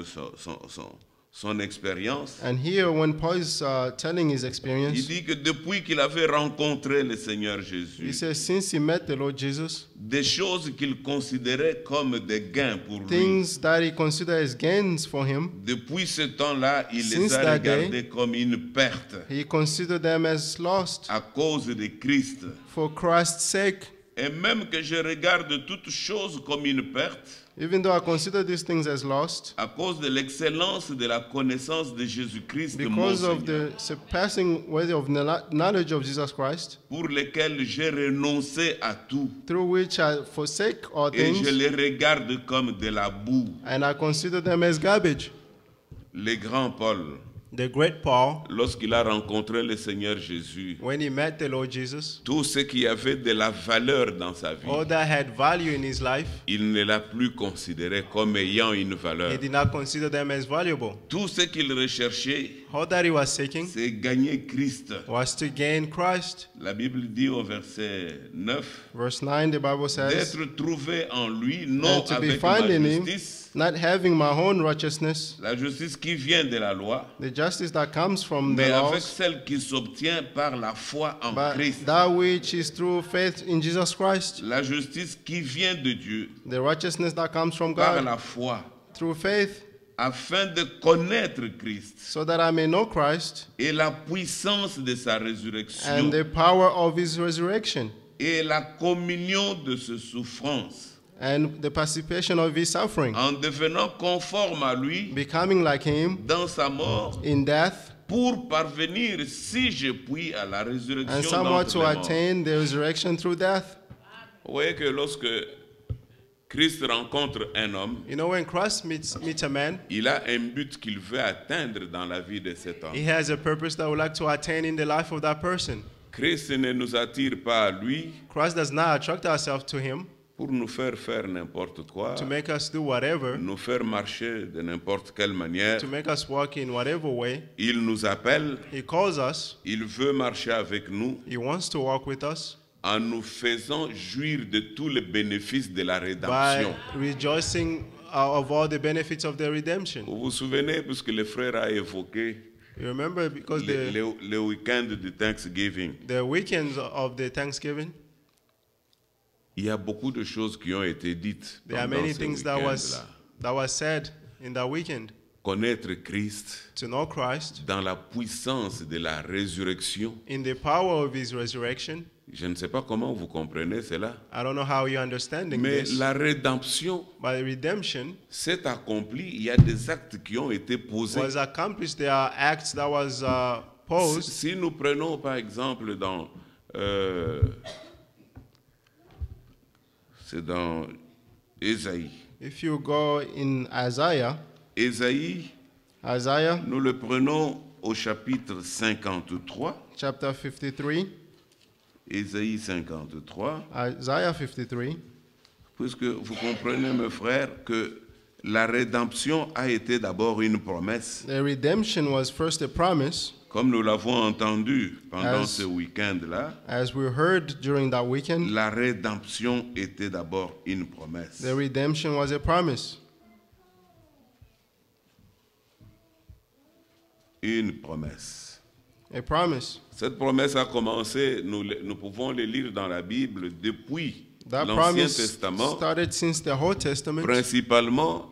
son expérience, And here, when Paul is telling his il experience, dit que depuis qu'il avait rencontré le Seigneur he Jésus, says, since he met the Lord Jesus, des choses qu'il considérait comme des gains pour lui, things that he considered as gains for him, depuis ce temps-là, il les Since a that day, regardés comme une perte he considered them as lost à cause de Christ. for Christ's sake. Et même que je regarde toutes choses comme une perte, Even though I consider these things as lost, à cause de l'excellence de la connaissance de Jésus-Christ, mon because of Seigneur, the surpassing worth of knowledge of Jesus Christ, pour lesquels j'ai renoncé à tout. through which I forsake all Et je things, les regarde comme de la boue. and I consider them as garbage. Le grand Paul, The great Paul, lorsqu'il a rencontré le Seigneur Jésus, when he met the Lord Jesus, tout ce qui avait de la valeur dans sa vie, all that had value in his life, il ne l'a plus considéré comme ayant une valeur. he did not consider them as valuable. Tout ce qu'il recherchait, All that he was seeking c'est gagner Christ. was to gain Christ. La Bible dit au verset 9, Verse 9, the Bible says, d'être trouvé en lui, non and to be avec ma found in him, justice, not having my own righteousness, la justice qui vient de la loi, the justice that comes from mais the avec laws, celle qui s'obtient par la foi en but Christ. that which is through faith in Jesus Christ, La justice qui vient de Dieu the righteousness that comes from par God la foi, through faith, afin de connaître Christ so that I may know Christ et la puissance de sa and résurrection the power of his resurrection et la communion de ses souffrances, and the participation of his suffering, en devenant conforme à lui becoming like him dans sa mort, in death, pour parvenir, si je puis, à la and résurrection somewhat d'entre to les morts. attain the resurrection through death. Vous voyez que lorsque Christ rencontre un homme, You know, when Christ meets a man, il a un but qu'il veut atteindre dans la vie de cet homme. he has a purpose that would like to attain in the life of that person. Christ ne nous attire pas à lui Christ does not attract ourselves to him pour nous faire n'importe quoi, to make us do whatever, nous faire marcher de n'importe quelle manière. to make us walk in whatever way. Il nous appelle, He calls us. il veut marcher avec nous He wants to walk with us en nous faisant jouir de tous les bénéfices de la by rédemption. rejoicing of all the benefits of the redemption. Vous vous souvenez, puisque le frère a évoqué You remember, because le week-end de Thanksgiving, the weekends of the Thanksgiving, il y a beaucoup de choses qui ont été dites there are pendant many ce things that week-end-là. was said in that weekend. Connaître Christ To know Christ dans la puissance de la résurrection. in the power of his resurrection. Je ne sais pas comment vous comprenez cela, I don't know how you're understanding mais this, la rédemption but redemption s'est accomplie. Il y a des actes qui ont été posés. was accomplished. There are acts that was posed. Si nous prenons par exemple c'est dans Ésaïe. If you go in Isaiah, Ésaïe, nous le prenons au chapitre 53. chapter 53, Ésaïe 53. Isaiah 53, Puisque vous comprenez, mes frères, que la rédemption a été d'abord une promesse. the redemption was first a promise, Comme nous l'avons entendu pendant As- ce week-end-là, as we heard during that weekend. la rédemption était d'abord une promesse. The redemption was a promise. Une promesse. A promise. Cette promesse a commencé, nous pouvons le lire dans la Bible depuis That l'Ancien promise Testament, started since the Old Testament, principalement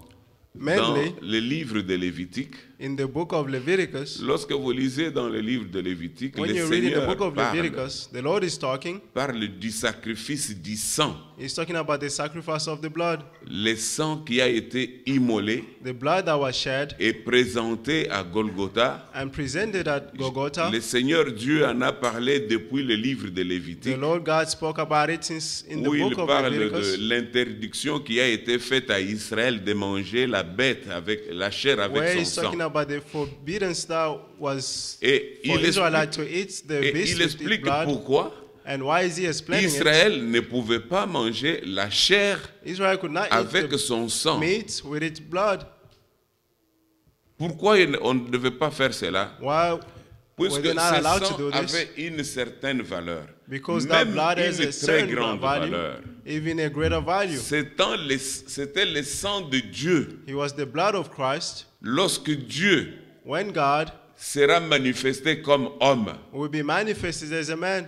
Mainly dans le livre de Lévitique, in the book of Leviticus. lorsque vous lisez dans le livre de Lévitique, When le you read in the Seigneur book of parle, Leviticus, the Lord is talking. parle du sacrifice du sang, He's talking about the sacrifice of the blood. le sang qui a été immolé The blood that was shed et présenté à Golgotha. and presented at Golgotha. Le Seigneur Dieu en a parlé depuis le livre de The Lévitique, Lord God spoke about it since in the où il book of parle de Leviticus, l'interdiction qui a été faite à Israël de manger la bête avec la chair where avec son he's talking sang. about the forbiddance that was Et for il Israelites to explique, eat the et beast il with its explique blood. pourquoi And why is he explaining it? Israël ne pouvait pas manger la chair Israel could not eat avec the son sang. meat with its blood. Pourquoi on ne devait pas faire cela? Why were Puisque they ce not allowed to sang do this? avait une certaine valeur, Because that même blood has une a très certain grande value, valeur. even a greater value. C'était le sang de Dieu. It was the blood of Christ. Lorsque Dieu When God sera manifesté comme homme, will be manifested as a man,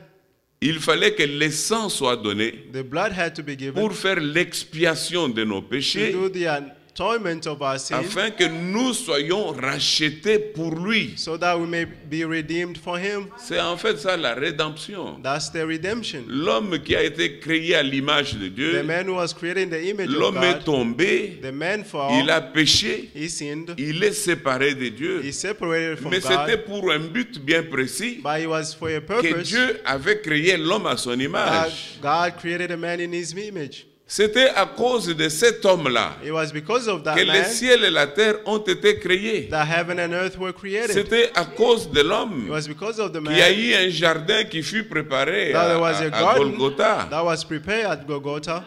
il fallait que le sang soit donné the blood had to be given pour faire l'expiation de nos to péchés, do the atonement of our sin, afin que nous soyons rachetés pour lui. so that we may be redeemed for him. C'est en fait ça la rédemption. That's the redemption. L'homme qui a été créé à l'image de The Dieu, man who was created in the image of l'homme est God, tombé, the man il fall, a péché, he sinned, il est séparé de Dieu. he separated from Mais c'était God, pour un but bien précis, but it was for a que purpose Dieu avait créé l'homme à son that image. God created a man in his image. C'était à cause de cet homme-là It was because of that que le man ciel et la terre ont été créés. that heaven and earth were created. C'était à cause de It l'homme was because of the qu'il y a man eu un jardin qui fut préparé that there was a à garden Golgotha. that was prepared at Golgotha.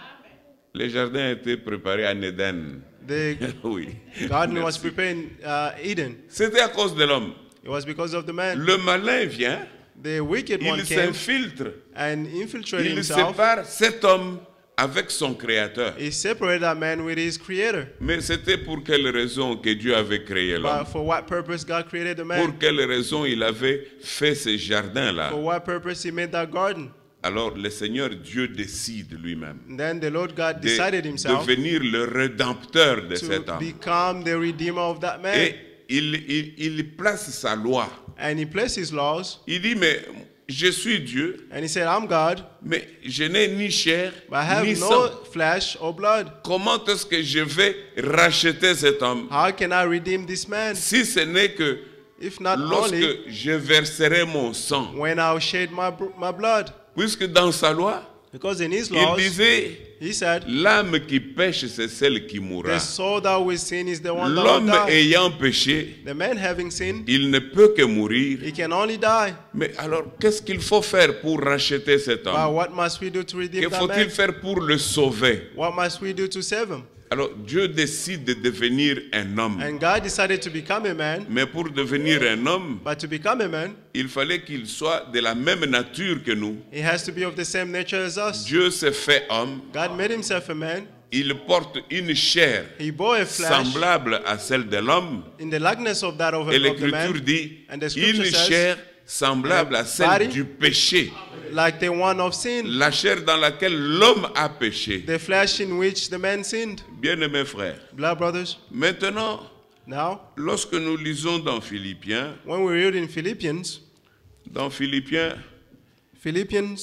Le jardin a été préparé en Éden. The Oui. garden was Merci. prepared in Eden. C'était à cause de l'homme. It was because of the man. Le malin vient, The wicked one il came s'infiltre, and infiltrated il himself. sépare cet homme avec son créateur. He separated that man with his creator. Mais c'était pour quelle raison que Dieu avait créé l'homme? But for what purpose God created the man? Pour quelle raison il avait fait ce jardin-là? For what purpose he made that garden? Alors le Seigneur Dieu décide lui-même And then the Lord God de decided himself devenir le rédempteur de cet to homme. become the redeemer of that man. Et il place sa loi. And he placed his laws. Il dit, mais je suis Dieu, And he said, I'm God, mais je n'ai ni chair but I have ni no sang. flesh or blood. Comment est-ce que je vais racheter cet homme How can I redeem this man? si ce n'est que If not only lorsque je verserai mon sang? when I'll shed my blood. Puisque dans sa loi, Because in his il laws, disait, he said, l'âme qui pêche, c'est celle qui mourra. the soul that will sin is the one that will L'homme die. ayant péché, The man having sinned, il ne peut que mourir. he can only die. Mais alors, qu'est-ce qu'il faut faire pour racheter cet But homme? what must we do to redeem Que that faut-il man? faire pour le sauver? What must we do to save him? Alors, Dieu décide de devenir un homme. And God decided to become a man, Mais pour devenir un homme, but to become a man, il fallait qu'il soit de la même nature que nous. he has to be of the same nature as us. Dieu s'est fait homme. God made himself a man. Il porte une chair He bore a flesh semblable à celle de l'homme. in the likeness of that of Et the l'Écriture man, dit And the scripture une says, chair semblable à celle body du péché. like the one of sin, La chair dans laquelle l'homme a péché. the flesh in which the man sinned. Bien-aimés frères, Blood brothers, maintenant, now, lorsque nous lisons dans Philippiens, when we read in Philippians,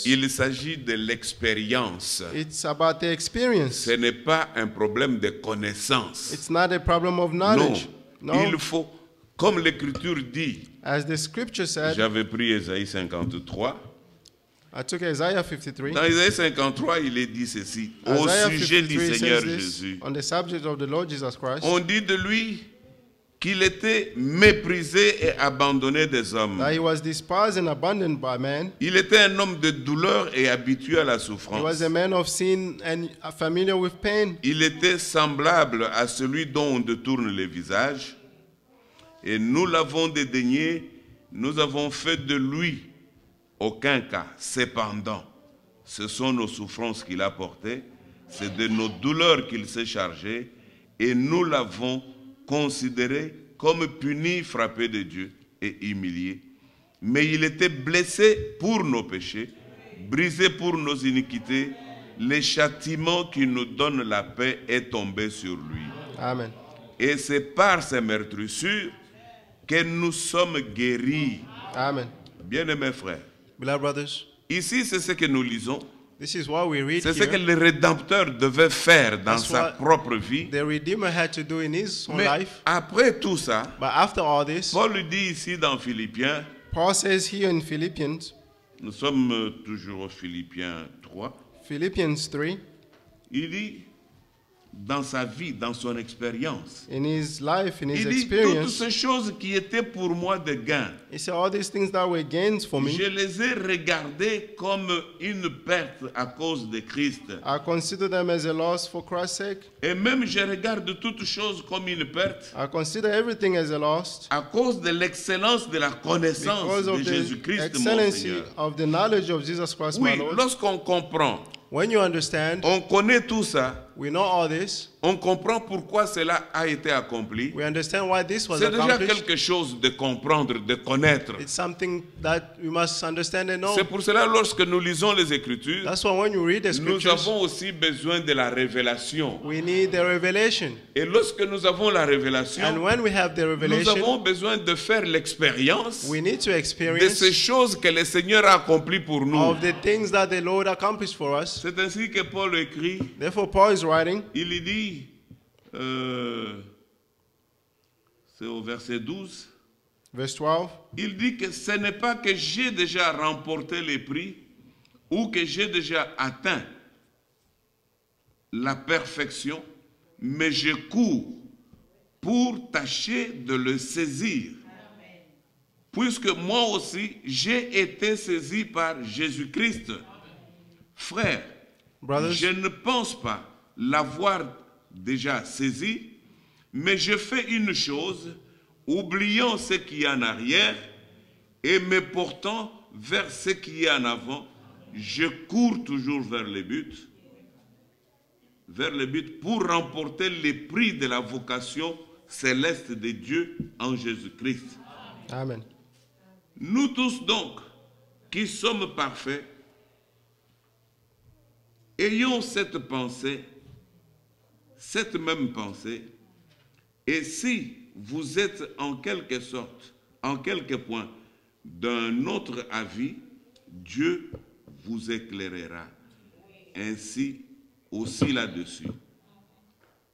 il s'agit de l'expérience. it's about the experience. Ce n'est pas un problème de connaissance. It's not a problem of Non, knowledge. No, il faut, comme l'Écriture dit, as the scripture said, j'avais pris Ésaïe 53. I took Isaiah 53. Dans Ésaïe 53, il est dit ceci, au Isaiah sujet du 53 Seigneur says this Jésus. on the subject of the Lord Jesus Christ. On dit de lui qu'il était méprisé et abandonné des hommes. That he was despised and abandoned by man. Il était un homme de douleur et habitué à la He souffrance. was a man of sin and familiar with pain. Il était semblable à celui dont on détourne le visage. Et nous l'avons dédaigné, nous avons fait de lui aucun cas. Cependant, ce sont nos souffrances qu'il a portées, c'est de nos douleurs qu'il s'est chargé, et nous l'avons considéré comme puni, frappé de Dieu et humilié. Mais il était blessé pour nos péchés, brisé pour nos iniquités. Le châtiment qui nous donne la paix est tombé sur lui. Amen. Et c'est par ces meurtrissures que nous sommes guéris. Amen. Bien-aimés frères, Beloved brothers, ici c'est ce que nous lisons. this is what we read C'est ce que here. le Rédempteur devait faire dans That's sa what propre vie. The Redeemer had to do in his own Mais life. après tout ça, But after all this, Paul dit ici dans Philippiens, Paul says here in Philippians, nous sommes toujours au Philippiens 3, Philippians 3, il dit, dans sa vie, dans son expérience, in his life, in his il dit toutes experience, ces choses qui étaient pour moi de gain, he said, all these things that were gains for me, je les ai regardées comme une perte à cause de Christ. I consider them as a loss for Christ's sake. Et même je regarde toutes choses comme une perte I consider everything as a loss à cause de l'excellence de la connaissance because de of the Jésus-Christ, mon excellency Seigneur. of the knowledge of Jesus Christ, Oui, my Lord. lorsqu'on comprend, When you understand, on connaît tout ça, we know all this, on comprend pourquoi cela a été accompli. we understand why this was C'est déjà accomplished. quelque chose de comprendre, de connaître. It's something that we must understand and know. C'est pour cela, lorsque nous lisons les Écritures, That's why when you read the nous scriptures, avons aussi besoin de la révélation. we need the revelation. Et lorsque nous avons la And révélation, when we have the nous revelation, avons besoin de faire l'expérience we need to de experience ces choses que le Seigneur a accomplies pour nous. of the things that the Lord accomplished for us. C'est ainsi que Paul écrit, Therefore, Paul is writing, il y dit, c'est au verset 12, verse 12, il dit que ce n'est pas que j'ai déjà remporté les prix ou que j'ai déjà atteint la perfection, mais je cours pour tâcher de le saisir. Puisque moi aussi, j'ai été saisi par Jésus-Christ. Frère, brothers, je ne pense pas l'avoir déjà saisi, mais je fais une chose, oubliant ce qui est en arrière et me portant vers ce qui est en avant, je cours toujours vers le but pour remporter les prix de la vocation céleste de Dieu en Jésus-Christ. Amen. Nous tous donc, qui sommes parfaits, ayons cette pensée, cette même pensée, et si vous êtes en quelque sorte, en quelque point, d'un autre avis, Dieu vous éclairera. Ainsi aussi là-dessus.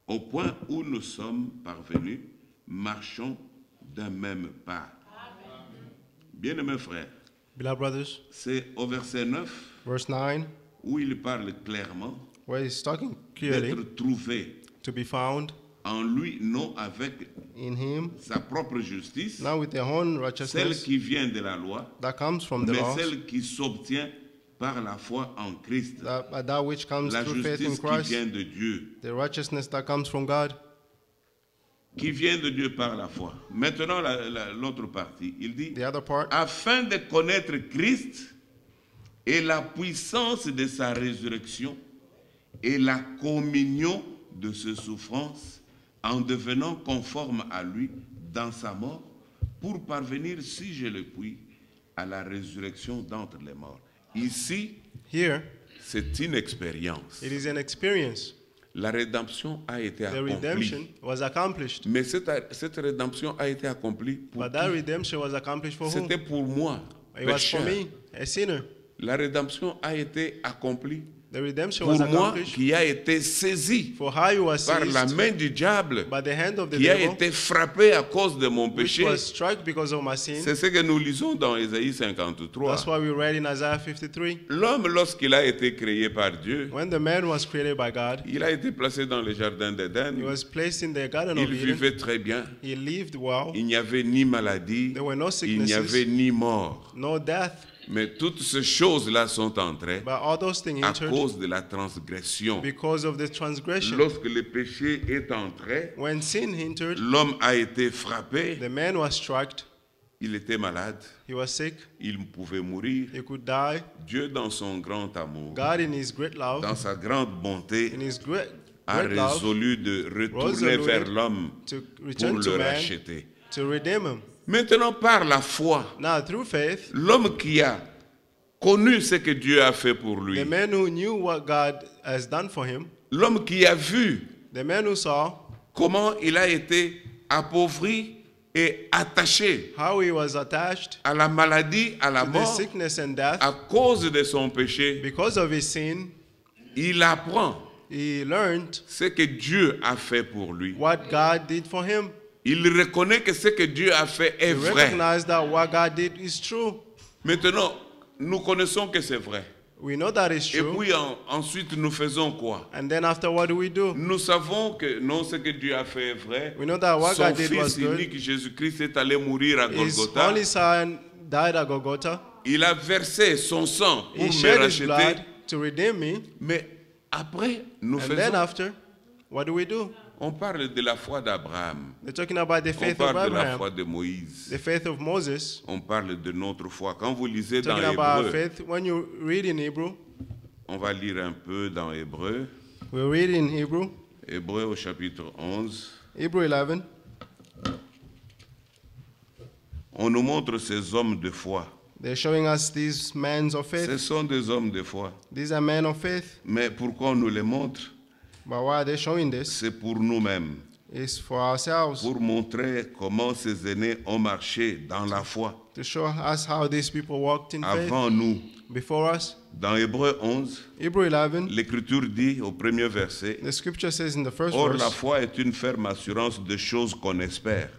Au point où nous sommes parvenus, marchons d'un même pas. Bien-aimés frères, Beloved brothers, c'est au verset 9 verse 9, où il parle clairement where he's talking clearly d'être trouvé to be found en lui, non avec in him, sa propre justice, not with their own celle righteousness qui vient de la loi, that comes from the mais law, celle qui s'obtient par la foi en Christ. that which comes La through faith in justice qui Christ, vient de Dieu, the righteousness that comes from God, qui vient de Dieu par la foi. Maintenant, l'autre partie, il dit, the other part, afin de connaître Christ et la puissance de sa résurrection et la communion de ses souffrances, en devenant conforme à lui dans sa mort, pour parvenir, si je le puis, à la résurrection d'entre les morts. Ici, here, c'est une expérience. it is an experience. La rédemption a été The redemption accomplie. was accomplished. Mais cette rédemption a été accomplie pour But that qui? redemption was accomplished for whom? C'était pour moi, It was for pécheur. me, a sinner. La rédemption a été accomplie The redemption pour was moi accomplished qui a été saisi for how you was par la seized main du diable, by the hand of the qui a devil, été frappé à cause de mon which péché. was struck because of my sin. C'est ce que nous lisons dans Ésaïe 53. That's why we read in Isaiah 53. L'homme, lorsqu'il a été créé par Dieu, When the man was created by God, il a été placé dans le jardin he d'Éden. was placed in the Garden Il of Eden. vivait très bien. He lived well. Il n'y avait ni maladie, There were no il n'y avait sicknesses, ni mort. no death. Mais toutes ces choses-là sont entrées But all those things à entered cause de la transgression. because of the transgression. Lorsque le péché est entré, When sin entered, l'homme a été frappé, the man was struck. il était malade, He was sick. il pouvait mourir. He could die. Dieu, dans son grand amour, God, in His great love, dans sa grande bonté, in His great a love, résolu de retourner resolute vers l'homme to pour return to le man, racheter. to redeem him. Maintenant, par la foi, Now, through faith, l'homme qui a connu ce que Dieu a fait pour lui, the man who knew what God has done for him, l'homme qui a vu the man who saw comment il a été appauvri et attaché how he was attached à la maladie, à la to the mort, sickness and death à cause de son péché. because of his sin. Il apprend He learned ce que Dieu a fait pour lui. what God did for him. Il reconnaît que ce que Dieu a fait est He vrai. recognized that what God did is true. Maintenant, nous connaissons que c'est vrai. We know that is Et true. puis ensuite, nous faisons quoi? And then after, what do? Nous savons que non, ce que Dieu a fait est vrai. We know that what Son God did was Fils good. unique, Jésus-Christ, est allé mourir à His Golgotha. only son died at Golgotha. Il a versé son sang pour He me shed his blood racheter. to redeem me. Mais après, nous And then faisons... after, what do? On parle de la foi d'Abraham. They're talking about the On faith of parle de la foi Abraham, de Moïse. the faith of Moses. On parle de notre foi. Quand vous lisez dans Talking about Hébreu, faith. When you read in Hebrew, on va lire un peu dans Hébreu. we read in Hebrew, Hébreu au chapitre 11. Hebrew 11. On nous montre ces hommes de foi. They're showing us these men of Ce faith. sont des hommes de foi. These are men of faith. Mais pourquoi on nous les montre? But why are they showing this? C'est pour nous-mêmes. It's for ourselves, Pour montrer comment ces aînés ont marché dans la foi to show us how these people walked in faith avant nous. before us. Dans Hébreu 11, Hebrew 11, l'Écriture dit au premier verset, the scripture says in the first or la verse, foi est une ferme assurance de choses qu'on espère,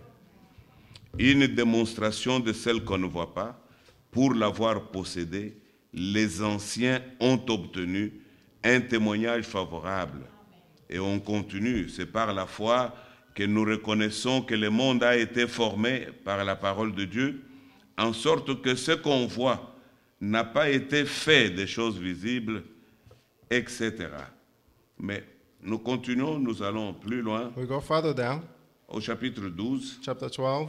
une démonstration de celles qu'on ne voit pas. Pour l'avoir possédée, les anciens ont obtenu un témoignage favorable. Et on continue, c'est par la foi que nous reconnaissons que le monde a été formé par la parole de Dieu, en sorte que ce qu'on voit n'a pas été fait des choses visibles, etc. Mais nous continuons, nous allons plus loin, we go further down, au chapitre 12. chapter 12.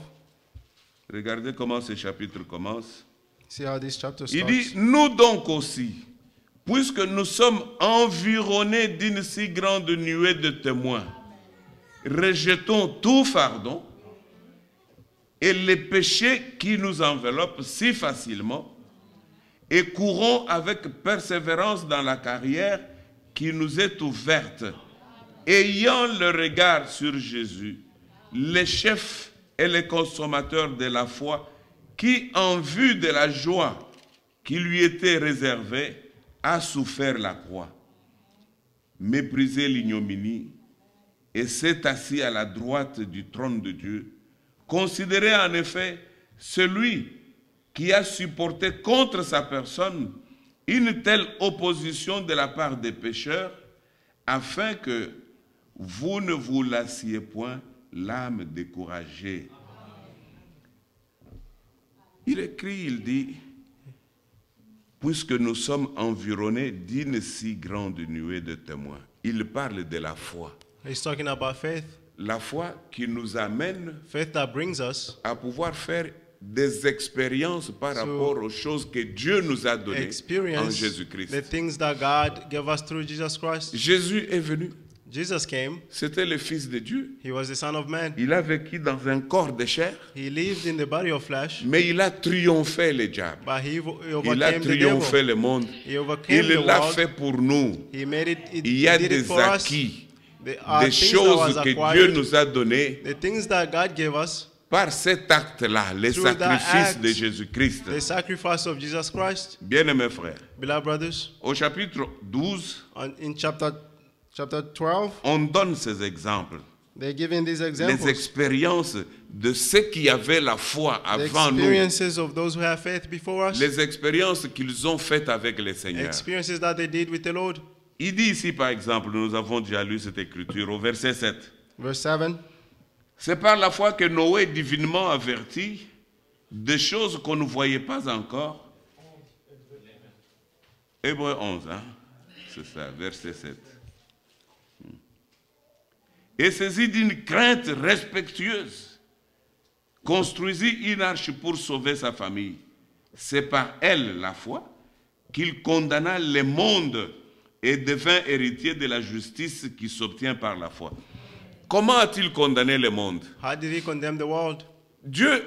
Regardez comment ce chapitre commence. See how this chapter Il dit, starts. nous donc aussi, puisque nous sommes environnés d'une si grande nuée de témoins, rejetons tout fardeau et les péchés qui nous enveloppent si facilement et courons avec persévérance dans la carrière qui nous est ouverte, ayant le regard sur Jésus, le chef et le consommateur de la foi, qui, en vue de la joie qui lui était réservée, a souffert la croix, méprisé l'ignominie, et s'est assis à la droite du trône de Dieu. Considérez en effet celui qui a supporté contre sa personne une telle opposition de la part des pécheurs, afin que vous ne vous lassiez point l'âme découragée. Il écrit, il dit, puisque nous sommes environnés d'une si grande nuée de témoins. Il parle de la foi. He's talking about faith. La foi qui nous amène Faith that brings us à pouvoir faire des expériences par rapport aux choses que Dieu nous a données en experience the Jésus-Christ. things that God gave us through Jesus Christ. Jésus est venu. Jesus came. C'était le Fils de Dieu. He was the Son of Man. Il a vécu dans un corps de chair, He lived in the body of flesh, mais il a triomphé le diable. but he Il a overcame the triomphé devil. le monde. He overcame Il the l'a world. fait pour nous. He made it. Il y a He did it des for us. acquis, There are des things that choses was que Dieu acquired, nous a données the things that God gave us, par cet acte-là, le Through that sacrifice act, de Jésus-Christ. the sacrifice of Jesus Christ. Bien-aimés frères, Beloved brothers, au chapitre 12, in chapter 12, on donne ces exemples, they're giving these les examples. expériences de ceux qui avaient la foi The avant nous, experiences of those who have faith before us, les expériences qu'ils ont faites avec le Seigneur. experiences that they did with the Lord. Il dit ici, par exemple, nous avons déjà lu cette écriture au verset 7. Verse 7. C'est par la foi que Noé est divinement averti des choses qu'on ne voyait pas encore. Hébreu 11, hein? C'est ça, verset 7. Et saisi d'une crainte respectueuse, construisit une arche pour sauver sa famille. C'est par elle, la foi, qu'il condamna le monde et devint héritier de la justice qui s'obtient par la foi. Comment a-t-il condamné le monde? How did he condemn the world? Dieu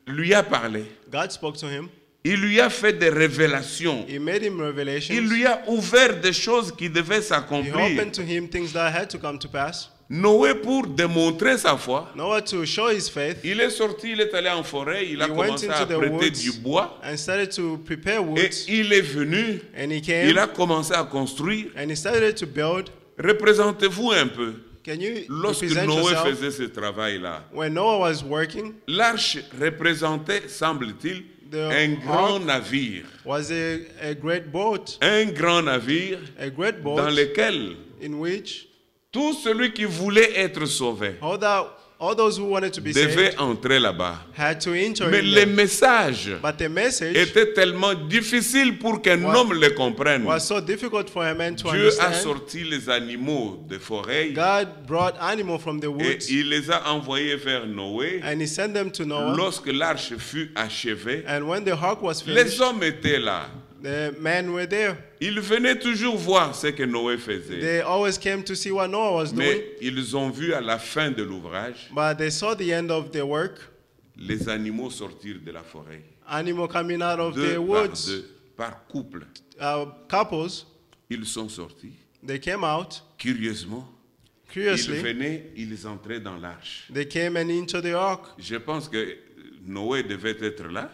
lui a parlé. God spoke to him. Il lui a fait des révélations. He made him revelations. Il lui a ouvert des choses qui devaient He s'accomplir. opened to him things that had to come to pass. Noé, pour démontrer sa foi, Noah, to show his faith, il est sorti, il est allé en forêt, il a he went commencé into à the prêter woods du bois. and started to prepare Et woods. il est venu, And he il came a commencé à construire. and he started to build. Représentez-vous un peu. Can you Lorsque represent Noé yourself? faisait ce travail-là, When Noah was working, l'arche représentait, semble-t-il, The un grand ark navire. was a great boat, Un grand navire a great dans boat lequel in which tout celui qui voulait être sauvé all those who wanted to be devait saved entrer là-bas. had to enter Mais in les there. messages But the message étaient tellement difficiles pour qu'un homme les comprenne. was so difficult for a man to Dieu a understand. sorti les animaux des forêts God brought animals from the et woods il les a envoyés vers Noé. and he sent them to Noah. Lorsque l'arche fut achevée, And when the ark was les finished, hommes étaient là. the men were there. Ils venaient toujours voir ce que Noé faisait. They always came to see what Noah was doing. Mais ils ont vu à la fin de l'ouvrage But they saw the end of the work, les animaux sortir de la forêt. animal coming out of Deux the par woods. deux, par couple. Couples, Ils sont sortis. they came out. Curieusement, ils Curiously, venaient, ils entraient dans l'arche. they came and into the ark. Je pense que Noé devait être là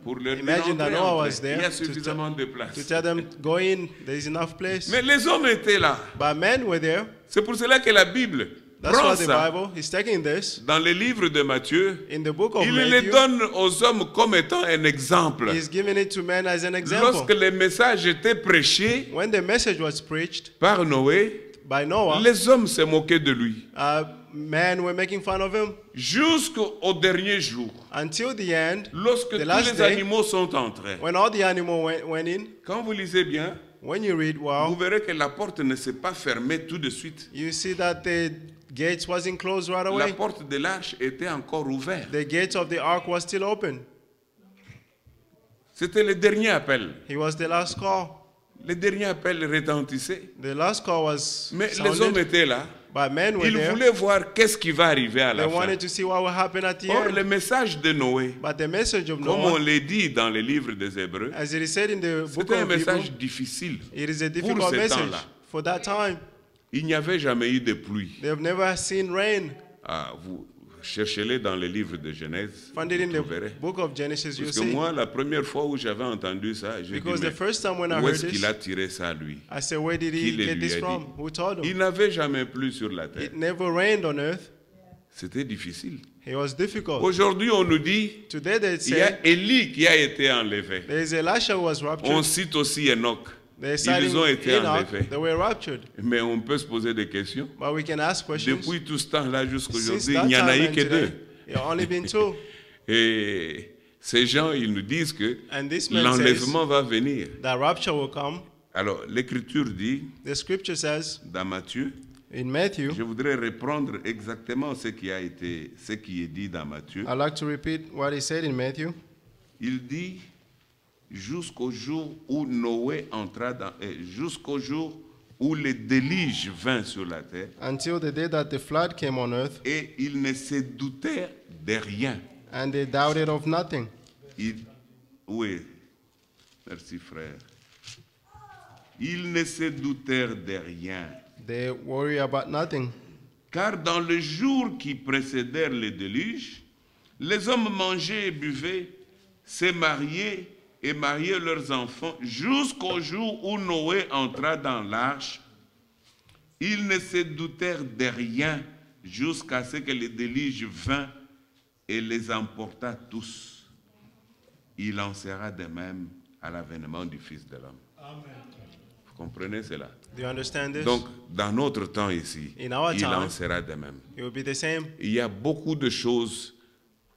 pour leur dire Imagine that entrez, Noah entrez. was Il y a there suffisamment de to place. tell them, go in, there is enough place. Mais les hommes étaient là. But men were there. C'est pour cela que la Bible That's prend why the ça Bible is taking this. dans le livre de Matthieu. In the book of Il les Matthew, donne aux hommes comme étant un exemple. he's giving it to men as an example. Lorsque les messages étaient prêchés When the message was preached par Noé, by Noah, les hommes se moquaient de lui. men were making fun of him Jusqu'au dernier jour, until the end, lorsque the tous last les day, animaux sont entrés. when all the animals went in. Quand vous lisez bien, When you read vous well, verrez que la porte ne s'est pas fermée tout de suite. you see that the gates wasn't closed right La away. porte de l'arche était encore ouverte. The gates of the ark was still open. C'était le dernier appel. He was the last call. Le dernier appel retentissait. The last call was Mais les hommes sounded, étaient là. but men were Ils there. voulaient voir qu'est-ce qui va arriver à They la fin. wanted to see what would happen at the Or, end. le message de Noé, But the message of comme on Noah, l'a dit dans les livres des Hébreux, as it is said in the book c'était un of Hebrews, message difficile. it is a Pour difficult ce message temps-là. for that time. Il n'y avait jamais eu de pluie. They've never seen rain. Ah, vous cherchez-les dans les livres de Genèse, Found it vous in trouverez. the book of Genesis, you Parce que see. moi, la première fois où j'avais entendu ça, je Because dis, the first time when I où heard est-ce qu'il this, a tiré ça, lui? I said, where did Qui he le get lui this a from? dit? Who told Il him? n'avait jamais plu sur la terre. It never rained on earth. C'était difficile. It was difficult. Aujourd'hui, on nous dit, Today they il y a say Élie qui a été enlevé. there is Elisha who was On raptured. cite aussi Enoch. They're Ils citing ont été Enoch. enlevés. They were raptured. Mais on peut se poser des questions. But we can ask questions. Depuis tout ce temps-là jusqu'à Since aujourd'hui, that il n'y en a time eu and que deux. today, there have only been two. Et ces gens, ils nous disent que And this man l'enlèvement va venir. that rapture will come. Alors, l'Écriture dit, The scripture says dans Matthieu, in Matthew, je voudrais reprendre exactement ce qui est dit dans Matthieu. I'd like to repeat what he said in Matthew. Il dit, jusqu'au jour où Noé entra jusqu'au jour où le déluge vint sur la terre, Until the day that the flood came on earth, et ils ne se doutaient de rien. and they doubted of nothing. Oui, merci frère. Ils ne se doutèrent de rien. They worry about nothing. Car dans les jours qui précédèrent le déluge, les hommes mangeaient et buvaient, se mariaient et mariaient leurs enfants jusqu'au jour où Noé entra dans l'arche. Ils ne se doutèrent de rien jusqu'à ce que le déluge vint et les emporta tous. Il en sera de même à l'avènement du Fils de l'homme. Vous comprenez cela? Do you understand this? Donc, dans notre temps ici, In our il time, en sera de même. It will be the same. Il y a beaucoup de choses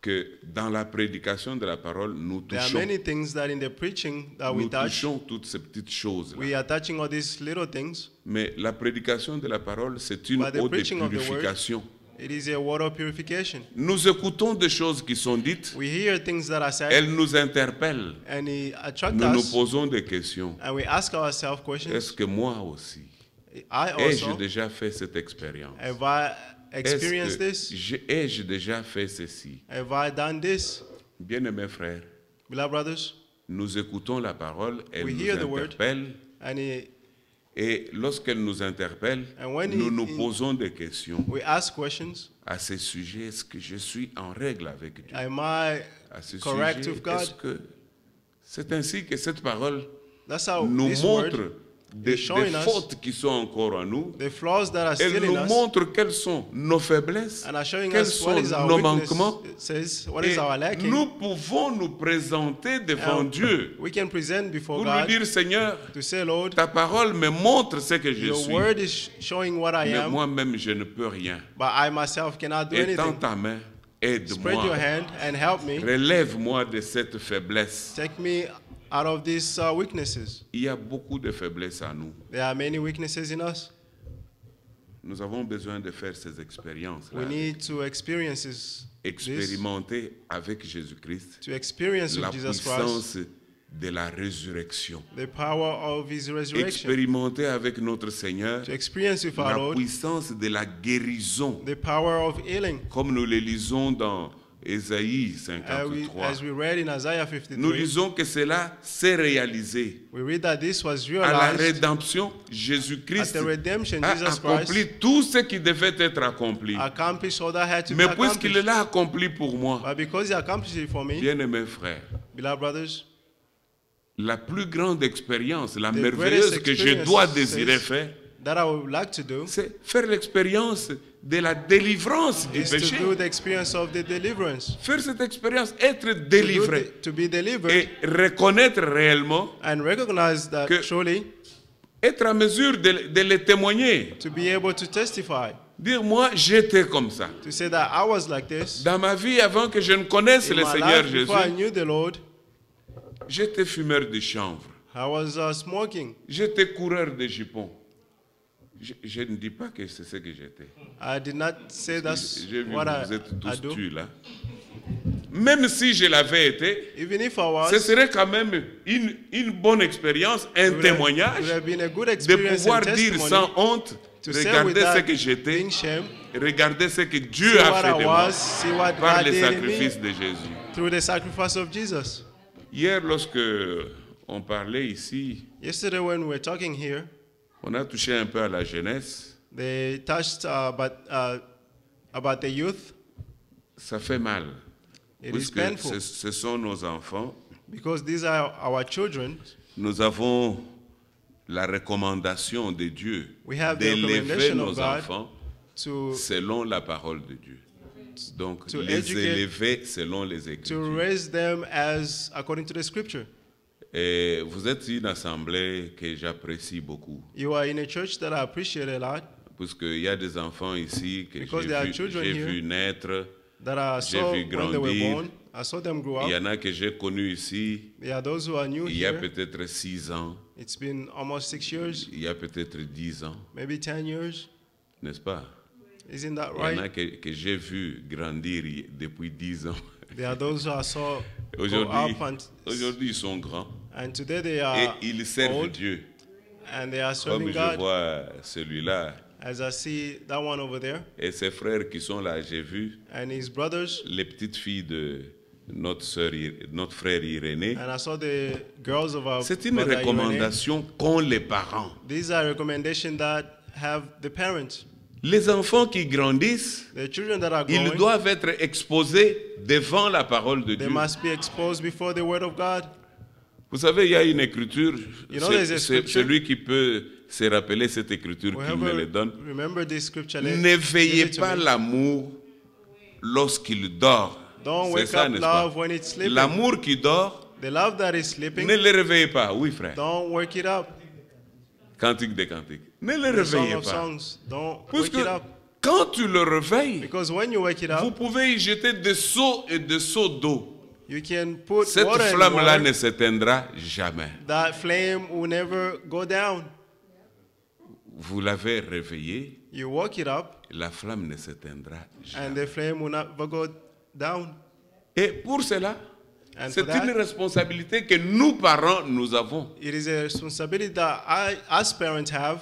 que dans la prédication de la parole, nous There are touchons. many things that in the preaching that we Nous touch, touchons toutes ces petites choses. we are touching all these little things. Mais la prédication de la parole, c'est une But the eau de preaching of the word, purification. It is a water purification. Nous écoutons des choses qui sont dites, We hear things that are said, elles nous interpellent. and it attracts Nous nous us, posons des questions. and we ask ourselves questions. Est-ce que moi aussi, I ai-je also, déjà fait cette expérience? have I experienced Est-ce this? que ai-je déjà fait ceci? Have I done this? Bien-aimés frères, Beloved brothers, nous écoutons la parole, elle We nous hear the word. interpelle, and it Et lorsqu'elle nous interpelle, And when nous he- nous he- posons des questions We ask questions. à ce sujet. Est-ce que je suis en règle avec Dieu? Am I À ce correct sujet, with God? est-ce que c'est ainsi que cette parole That's how nous this montre word des showing us fautes qui sont encore en nous? the flaws that are Elle still nous in us, montre quelles sont nos faiblesses, and are showing quels us what sont is our nos weakness. manquements. It says what Et is our lacking. nous pouvons nous présenter devant And Dieu we can present before pour lui God dire, Seigneur, to say, Lord, ta parole me montre ce que je your suis, word is showing what I mais am, moi-même je ne peux rien. but I myself cannot do Étends anything. ta main, Spread your aide-moi, hand and help me. relève-moi de cette faiblesse. Take me out of these weaknesses. Il y a beaucoup de faiblesses à nous. There are many weaknesses in us. Nous avons besoin de faire ces expériences-là, We need to experience this, expérimenter avec Jésus-Christ to experience la with Jesus Christ puissance de la résurrection. the power of His resurrection. Expérimenter avec notre Seigneur To experience with our la Lord puissance de la guérison, the power of healing. comme nous le lisons dans Ésaïe 53. As we read in Isaiah Nous 53, lisons que cela s'est réalisé. we read that this was À la realized rédemption, at Jésus-Christ the redemption. a Jesus accompli Christ tout ce qui devait être accompli. accomplished all that had to be Mais puisqu'il accomplished. l'a accompli pour moi, But because He accomplished it for me, bien-aimés frères, beloved brothers, la plus grande expérience, la The merveilleuse greatest que je experience dois désirer says- faire, that I would like to do c'est faire l'expérience de la délivrance du is to péché. do the experience of the deliverance. Faire cette expérience, être To do délivré to be delivered et reconnaître réellement, and recognize that que- truly, être à mesure de le témoigner. to be able to testify, Dire, moi, j'étais comme ça. to say that I was like this. Dans ma vie, avant que je ne connaisse In le my Seigneur life, before I Jésus, knew the Lord, j'étais fumeur de chanvre. I was smoking. J'étais coureur de jupons. Je ne dis pas que c'est ce que j'étais. I did not say that's J'ai vu what que vous êtes I tous do. tués là. Même si je l'avais été, Even if I ce was, serait quand même une bonne expérience, un it would témoignage have been a good de experience pouvoir and dire testimony sans honte, to say regardez ce without que j'étais, being shamed, regardez ce que see Dieu a what fait I de moi was, see what par God le did in sacrifice me de Jésus. through the sacrifice of Jesus. Hier, lorsque on parlait ici, Yesterday when we were talking here, on a touché un peu à la jeunesse. they touched about the youth. Ça fait mal. It is Puisque painful ce sont nos enfants. because these are our children. Nous avons la recommandation de Dieu We have the d'élever recommendation of nos God enfants to selon la parole de Dieu. Donc, to les educate- élever selon les to Écritures. raise them as according to the scripture. Et vous êtes une assemblée que j'apprécie beaucoup. You are in a church that I appreciate a lot, Puisqu'il y a des enfants ici que Because there are j'ai children here. vu naître. that I J'ai saw vu when they were grandir. born. I saw them grow Il y up. en a que j'ai connus ici There are those who are new il y a here. peut-être 6 ans, It's been almost 6 years, il y a peut-être 10 ans, maybe 10 years. n'est-ce pas? Isn't that Il y en a right? que j'ai vu grandir depuis 10 ans. There are those who I saw go Aujourd'hui, up aujourd'hui, ils sont grands and today they et are ils servent old Dieu. and they are Comme serving je God. vois celui-là As I see that one over there et ses frères qui sont là, j'ai vu and his brothers, les petites filles de notre frère Irénée. and I saw the girls of our C'est une brother Irene. recommandation qu'ont les parents. These are recommendations that have the parents. Les enfants qui grandissent, The children that are ils growing, doivent être exposés devant la parole de they Dieu. must be exposed before the word of God. Vous savez, il y a une écriture, You know there's a c'est scripture. celui qui peut se rappeler cette écriture qui me le donne. Remember this scripture. N'éveillez Give it to pas me. l'amour lorsqu'il dort. Don't C'est wake ça, up n'est-ce pas? love when it's sleeping. L'amour qui dort, The love that is sleeping, ne le réveillez pas. Oui, frère. don't wake it up. Cantique des cantiques. Ne le The song réveillez of pas. songs, don't Puisque wake it up. quand tu le réveilles, Because when you wake it vous up, pouvez y jeter des seaux et des seaux d'eau. you can put Cette water in flamme-là water. ne s'éteindra jamais. That flame will never go down. Vous l'avez réveillé, You woke it up, la flamme ne s'éteindra jamais. and the flame will never go down. Et pour cela, And c'est for that, une responsabilité que nous, parents, nous avons. it is a responsibility that I, as parents, have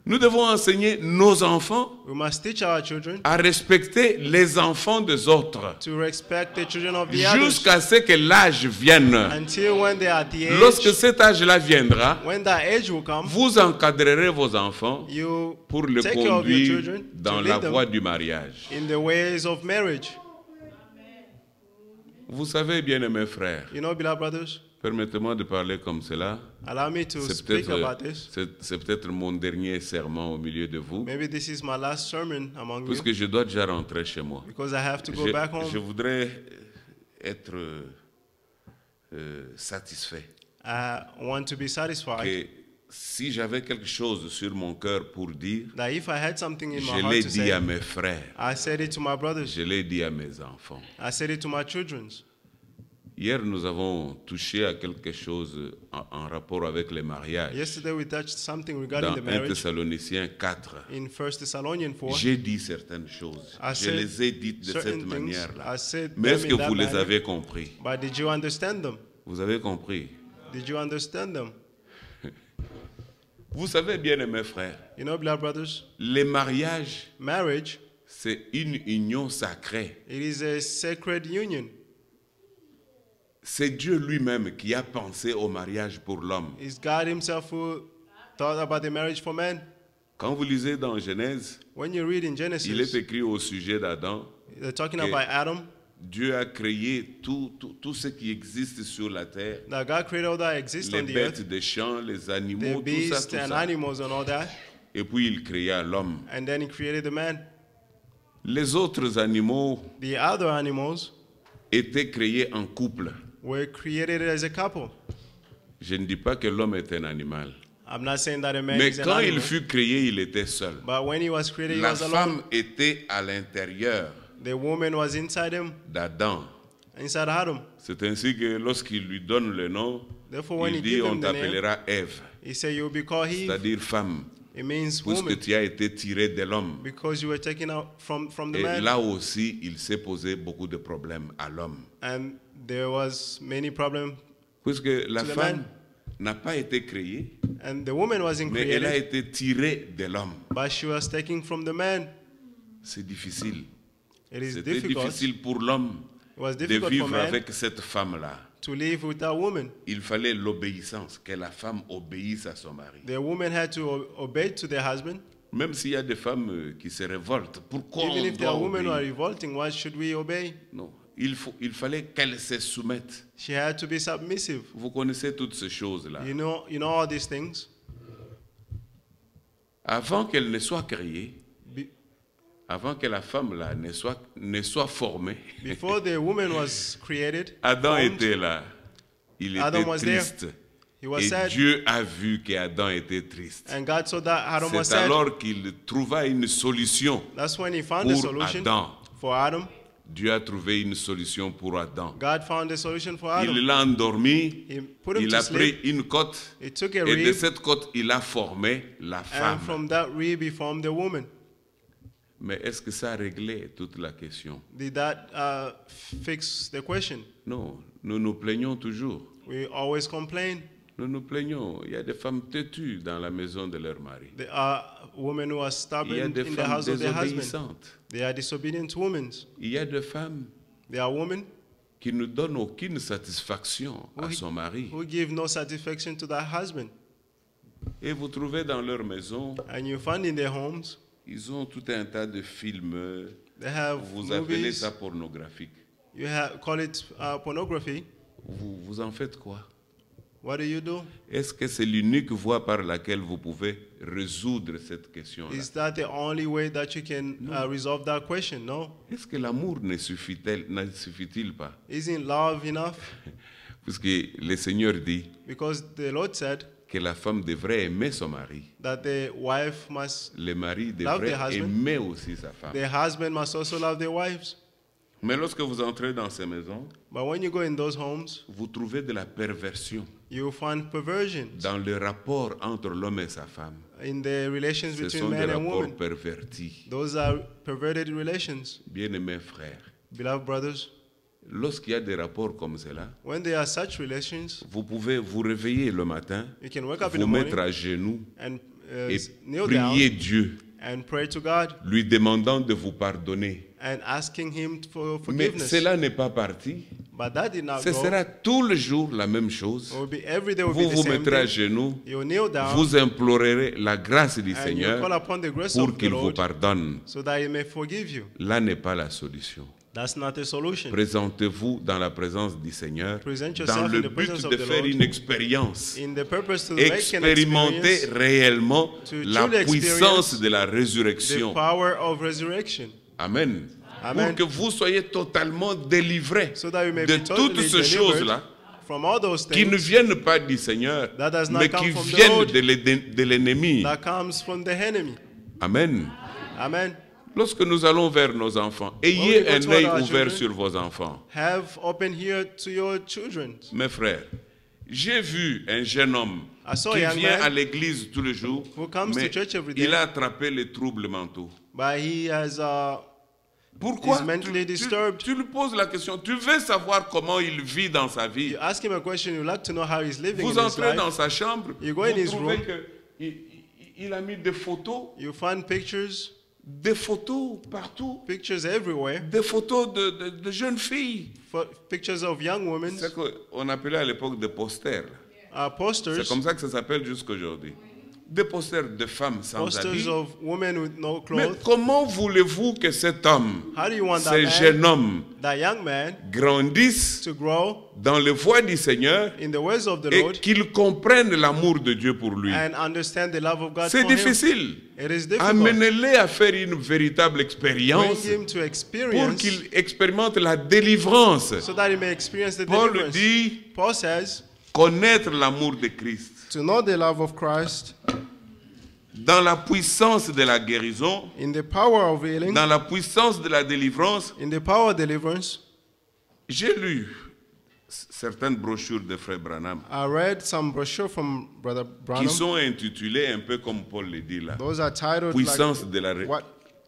Nous devons enseigner nos enfants We must teach our children à respecter les enfants des autres to respect the children of the others jusqu'à ce que l'âge vienne. until when they are at the Lorsque age, cet âge-là viendra, when that age will come, vous encadrerez vos enfants you pour les take care of your conduire children dans to la lead them voie du mariage. in the ways of marriage. Vous savez, bien-aimés frères, You know, beloved brothers, permettez-moi de parler comme cela. allow me to C'est speak about peut-être this. c'est peut-être mon dernier serment au milieu de vous, Maybe this is my last sermon among you puisque je dois déjà rentrer chez moi. because I have to go back Je home. voudrais être satisfait. I want to be satisfied Et si j'avais quelque chose sur mon cœur pour dire, that if I had something in my je heart l'ai to dit say, à mes frères, I said it to my brothers, je l'ai dit à mes enfants. I said it to my children. Hier, nous avons touché à quelque chose en rapport avec les mariages. Yesterday we touched something regarding Dans the 1 marriage Thessaloniciens 4, in 1 Thessalonians 4. j'ai dit certaines choses. I Je said les ai dites de certain cette things. manière-là. I said Mais est-ce them que in that vous les manner. avez compris? But did you understand them? Vous avez compris? Did you understand them? Vous savez bien, mes frères, You know, beloved brothers, les mariages, marriage, c'est une union sacrée. it is a sacred union. C'est Dieu lui-même qui a pensé au mariage pour l'homme. It's God himself who thought about the marriage for man. Quand vous lisez dans Genèse, When you read in il est Genesis, écrit au sujet d'Adam, they're talking que about Adam, Dieu a créé tout ce qui existe sur la terre, that God created all that exists les on the bêtes earth, des champs, les the animaux, tout beasts and ça. animals and all that, Et puis il créa l'homme. and then he created the man. Les autres animaux The other animals étaient créés en couple. were created as a couple. Je ne dis pas que l'homme est un animal. I'm not saying that a man Mais is an quand il animal, fut créé, il était seul. but when he was created, he La was alone. femme était à l'intérieur The woman was inside him, d'Adam. inside Adam. C'est ainsi que lorsqu'il lui donne le nom, Therefore, when he il dit gave on him the name, t'appellera Ève, he said, "You will be called Eve." c'est-à-dire femme, It means puisque woman, tu as été tiré de l'homme. because you were taken out from the Et man. là aussi, il s'est posé beaucoup de problèmes à l'homme. And there was many problems, Puisque la To the femme man. n'a pas été créée, and the woman wasn't mais elle a created, été tirée de l'homme. but she was taken from the man. C'est difficile. It is C'était difficult. difficile pour l'homme It was de difficult for vivre man avec cette femme-là. to live with that woman. Il fallait l'obéissance, que la femme obéisse à son mari. The woman had to obey to their husband. Même s'il y a des femmes qui se révoltent, pourquoi Even on if there doit are women who are obéir? revolting, why should we obey? Non, il fallait qu'elle se soumette. She had to be submissive. Vous connaissez toutes ces choses-là. You know all these things. Avant qu'elle ne soit créée, Be- avant que la femme-là ne soit formée, before the woman was created, Adam formed, était là. Il Adam était was there. triste. he was Et sad. Dieu a vu qu'Adam était triste. And God saw that Adam was C'est sad. alors qu'il trouva une solution That's when he found a pour solution Adam. for Adam. Dieu a trouvé une solution pour Adam. God found a solution for Il Adam. l'a endormi, He put him il to a sleep. pris une côte, He took a et de rib, cette côte, il a formé la and femme. from that rib he formed the woman. Mais est-ce que ça a réglé toute la question? Did that fix the question? Non, nous nous plaignons toujours. We always complain. Nous nous plaignons. Il y a des femmes têtues dans la maison de leur mari. There are women who are Il y a stubborn des in the femmes house of their husband. désobéissantes. They are disobedient women. Il y a des femmes There are women qui ne donnent aucune satisfaction à Oui. son mari. who give no satisfaction to their husband. Et vous trouvez dans leur maison, And you find in their homes, ils ont tout un tas de films. they have Vous appelez movies. ça pornographique. You call it pornography. Vous en faites quoi? What do? Est-ce que c'est l'unique voie par laquelle vous pouvez résoudre cette question-là? Is that the only way that you can resolve that question? No. Est-ce que l'amour ne suffit-il pas? Isn't love enough? Puisque le Seigneur dit Because the Lord said que la femme devrait aimer son mari. that the wife must, Le mari Love devrait the husband. aimer aussi sa femme. the husband must also love their wives. Mais lorsque vous entrez dans ces maisons, But when you go in those homes, vous trouvez de la perversion you find perversions dans le rapport entre l'homme et sa femme. in the relations Ce between sont des man and rapports woman. pervertis. Those are perverted relations. Bien-aimés frères, Beloved brothers, lorsqu'il y a des rapports comme cela, when there are such relations, vous pouvez vous réveiller le matin, you can wake up in vous the mettre morning à genoux and et kneel priez down Dieu, and pray to God lui demandant de vous pardonner. and asking Him for Mais forgiveness. cela n'est pas parti. But that did not Ce go. sera tout le jour la même chose. It will be every day will Vous be the vous same mettrez à thing. genoux, You kneel down vous implorerez la grâce du and you Seigneur call upon the grace pour of the qu'il vous Lord pardonne. so that He may forgive you. Là n'est pas la solution. That's not the solution. Présentez-vous dans la présence du Seigneur Present yourself dans in le the presence but of de the faire Lord une expérience. in the purpose to make an Expérimenter experience réellement to la truly puissance experience de la the résurrection. power of resurrection. Amen. Amen. Pour que vous soyez totalement délivrés So that you may de be toutes totally ces delivered choses-là from all those qui ne things viennent pas du Seigneur, that does not mais come qui from the viennent Lord, de l'ennemi. that comes from the enemy. Amen. Amen. Lorsque nous allons vers nos enfants, ayez we go un toward œil our ouvert children, sur vos enfants. Have open here to your children. Mes frères, j'ai vu un jeune homme I saw a qui young vient man à l'église tous les jours, who comes mais to church every day. il a attrapé les troubles mentaux. But he has Pourquoi is mentally disturbed. tu lui poses la question, tu veux savoir comment il vit dans sa vie. you ask him a question, you like to know how he's living Vous in his entrez life. dans sa chambre, You go vous in his trouvez room. qu'il a mis des photos You find pictures partout, pictures everywhere, des photos de jeunes filles. pictures of young women, C'est ce qu'on appelait à l'époque des posters. C'est posters, comme ça que ça s'appelle jusqu'aujourd'hui. Des posters de femmes sans posters habits. of women with no Mais clothes. comment voulez-vous que cet homme, How do you want ce that jeune man, homme, that young man, grandisse to grow dans les voies du Seigneur in the ways of the et Lord qu'il comprenne l'amour de Dieu pour lui? and understand the love of God C'est for him? difficile. It is difficult. Amenez-les à faire une véritable Bring expérience him to pour experience qu'il expérimente la délivrance. so that he may experience the Paul deliverance. dit Paul says, connaître l'amour de Christ to know the love of Christ dans la puissance de la guérison, in the power of healing, dans la puissance de la délivrance. in the power of deliverance. J'ai lu certaines brochures de Frère Branham I read some brochure from Brother qui Branham. sont intitulées un peu comme Paul le dit là. Those are titled Puissance like de what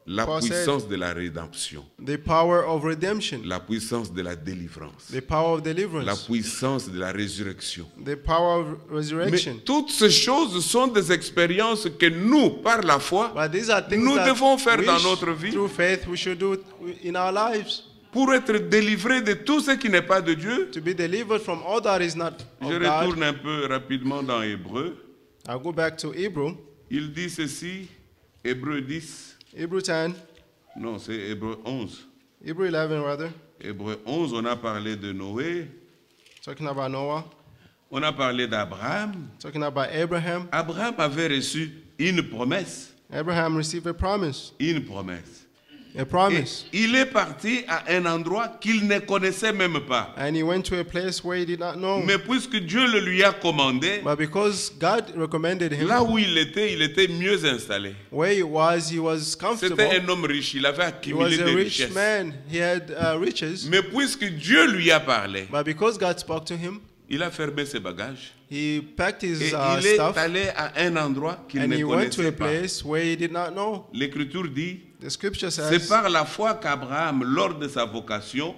la Paul said, puissance de la rédemption, the power of redemption, la puissance de la délivrance, the power of la deliverance, puissance de la résurrection. the power of Mais resurrection. toutes ces choses sont des expériences que nous, par la foi, But these are things nous that devons faire we dans notre vie through faith we should do in our lives pour être délivrés de tout ce qui n'est pas de Dieu. to be delivered from all that is not Je of God. retourne un peu rapidement dans Hébreu. I'll go back to Hebrew. Il dit ceci, Hébreu 10, Hebrew 10, non, c'est Hébreu 11. Hebrew 11 rather, Hébreu 11, on a parlé de Noé, talking about Noah, on a parlé d'Abraham. talking about Abraham. Abraham avait reçu une promesse, Abraham received a promise. une promesse. A Et promise. il est parti à un endroit qu'il ne connaissait même pas. And he went to a place where he did not know. Mais puisque Dieu le lui a commandé, But because God recommended him, là où il était mieux installé. where he was comfortable. C'était un homme riche, il avait He was accumulé a des rich richesses. man. He had riches. Mais puisque Dieu lui a parlé, But because God spoke to him, il a fermé ses bagages. he packed Et his il est stuff allé à un endroit qu'il and ne he went to a connaissait pas. place where he did not know. L'Écriture dit, The scripture c'est says, par la foi qu'Abraham, lors de sa vocation,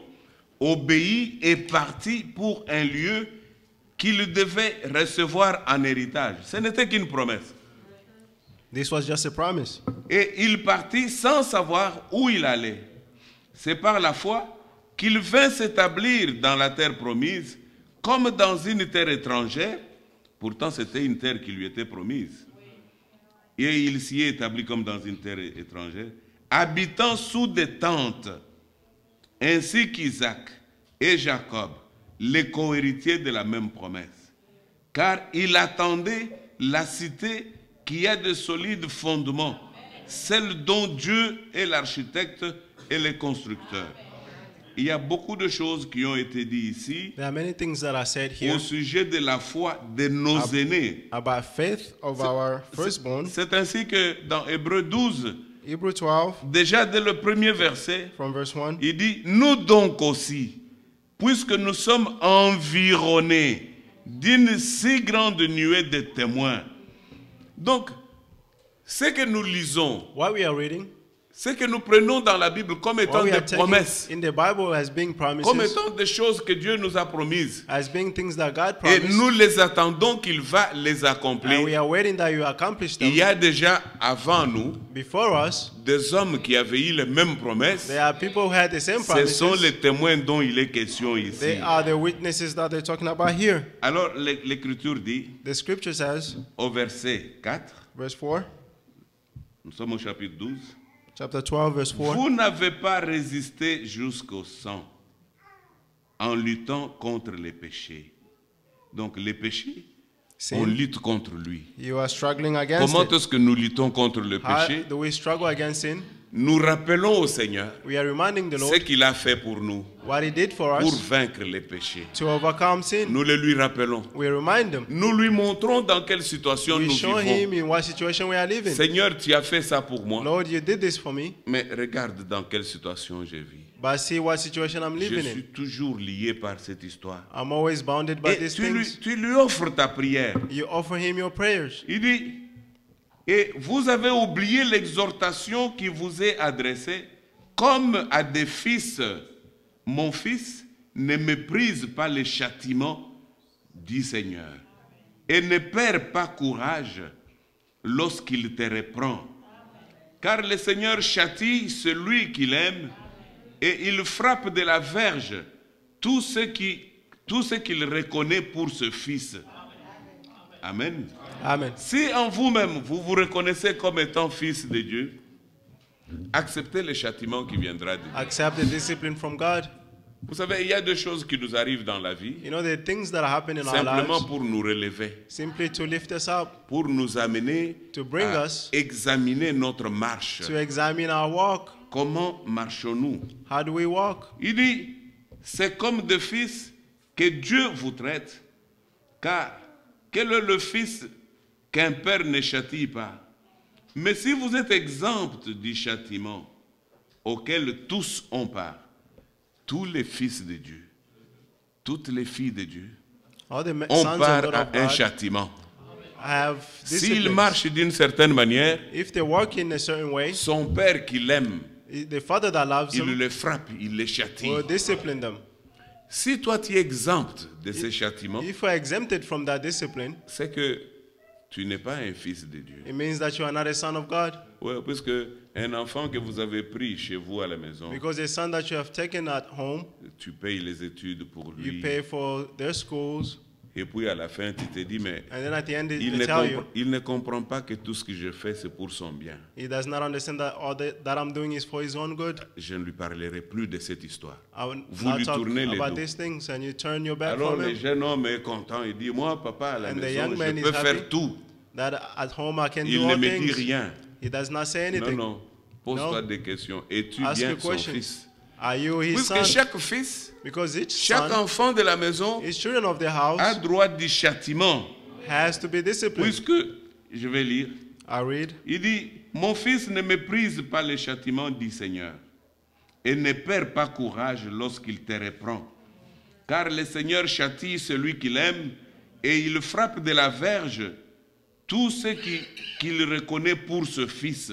obéit et partit pour un lieu qu'il devait recevoir en héritage. Ce n'était qu'une promesse. this was just a promise. Et il partit sans savoir où il allait. C'est par la foi qu'il vint s'établir dans la terre promise, comme dans une terre étrangère. Pourtant, c'était une terre qui lui était promise. Et il s'y est établi comme dans une terre étrangère, habitant sous des tentes, ainsi qu'Isaac et Jacob, les co-héritiers de la même promesse. Car il attendait la cité qui a de solides fondements, celle dont Dieu est l'architecte et le constructeur. Il y a beaucoup de choses qui ont été dites ici There are many things that are said here au sujet de la foi de nos aînés. about faith of our firstborn. C'est ainsi que dans Hébreu 12, Hebrew 12, déjà dès le premier verset, from verse 1, il dit, nous donc aussi, puisque nous sommes environnés d'une si grande nuée de témoins. Donc, ce que nous lisons, what we are reading, Ce que nous prenons dans la Bible comme étant What we des are taking promesses, in the Bible as being comme promises, étant des choses que Dieu nous a promises. as being things that God Et promised, nous les attendons qu'il va les and we accomplir. are waiting that you accomplish Il them. y a déjà avant nous Before us, des hommes qui avaient eu les mêmes promesses. there are people who had the same Ce sont promises. les témoins dont il est question ici. They are the witnesses that they're talking about here. Alors l'Écriture dit The scripture says, au verset 4, verse 4, nous sommes au chapitre 12, chapter 12, verse 4. vous n'avez pas résisté jusqu'au sang en luttant contre les péchés. Donc les péchés, on Sin, lutte contre lui. you are struggling against Comment it. est-ce que nous luttons contre le How péché? do we struggle against sin? Nous rappelons au Seigneur We are reminding the ce Lord qu'il a fait pour nous, what He did for pour us vaincre les péchés. to overcome sin. Nous le lui rappelons. We remind Him. Nous lui montrons dans quelle situation We nous show vivons. Him in what situation we are living. Seigneur, tu as fait ça pour moi. Lord, you did this for me, Mais regarde dans quelle situation je vis. but see what situation I'm Je living suis in. toujours lié par cette histoire. I'm always bounded by Et these tu things. lui offres ta prière. You offer Him your prayers. Il dit, et vous avez oublié l'exhortation qui vous est adressée comme à des fils. Mon fils, ne méprise pas les châtiments du Seigneur et ne perds pas courage lorsqu'il te reprend. Car le Seigneur châtie celui qu'il aime et il frappe de la verge tout ce qu'il reconnaît pour ce fils. Amen. Amen. Si en vous-même, vous vous reconnaissez comme étant fils de Dieu, acceptez le châtiment qui viendra de Dieu. Accept the discipline from God. Vous savez, il y a des choses qui nous arrivent dans la vie You know, the things that happen in our simplement lives pour nous relever, simply to lift us up, pour nous amener to bring à us examiner notre marche. to examine our walk. Comment marchons-nous? How do we walk? Il dit, c'est comme des fils que Dieu vous traite, car quel est le fils qu'un père ne châtie pas? Mais si vous êtes exempt du châtiment auquel tous ont part, tous les fils de Dieu, toutes les filles de Dieu, All the ont sons and part daughters à of un God châtiment. have S'ils disciplines. marchent d'une certaine manière, If they walk in a certain way, son père qui l'aime, the father that loves il them les frappe, il les châtie. will discipline them. Si toi tu es exempt de ces châtiments, If you are exempted from that discipline, c'est que tu n'es pas un fils de Dieu. it means that you are not a son of God. Oui, puisque un enfant que vous avez pris chez vous à la maison, Because the son that you have taken at home, tu payes les études pour you lui. pay for their schools, Et puis à la fin, tu te dis, mais and then at the end il they ne, tell you, il ne comprend pas que tout ce que je fais, c'est pour son bien. he does not understand that all that I'm doing is for his own good. Je ne lui parlerai plus de cette histoire. I will Vous not lui talk tournez les about dos. these things, and you turn your back Alors from le him. jeune homme est content, il dit, moi papa à la And the maison, young man je is peux faire happy. tout. That at home I can do Il ne all me dit things. rien. He does not say Non, anything. non, pose-toi No. des questions. Es-tu Ask bien a son question. fils? Are you his Puisque son? chaque fils, Because each chaque son, enfant de la maison each children of the a house droit du châtiment. has to be disciplined. Puisque, je vais lire, I read, il dit, mon fils ne méprise pas le châtiment du Seigneur et ne perd pas courage lorsqu'il te reprend. Car le Seigneur châtie celui qu'il aime et il frappe de la verge tout ce qu'il reconnaît pour ce fils.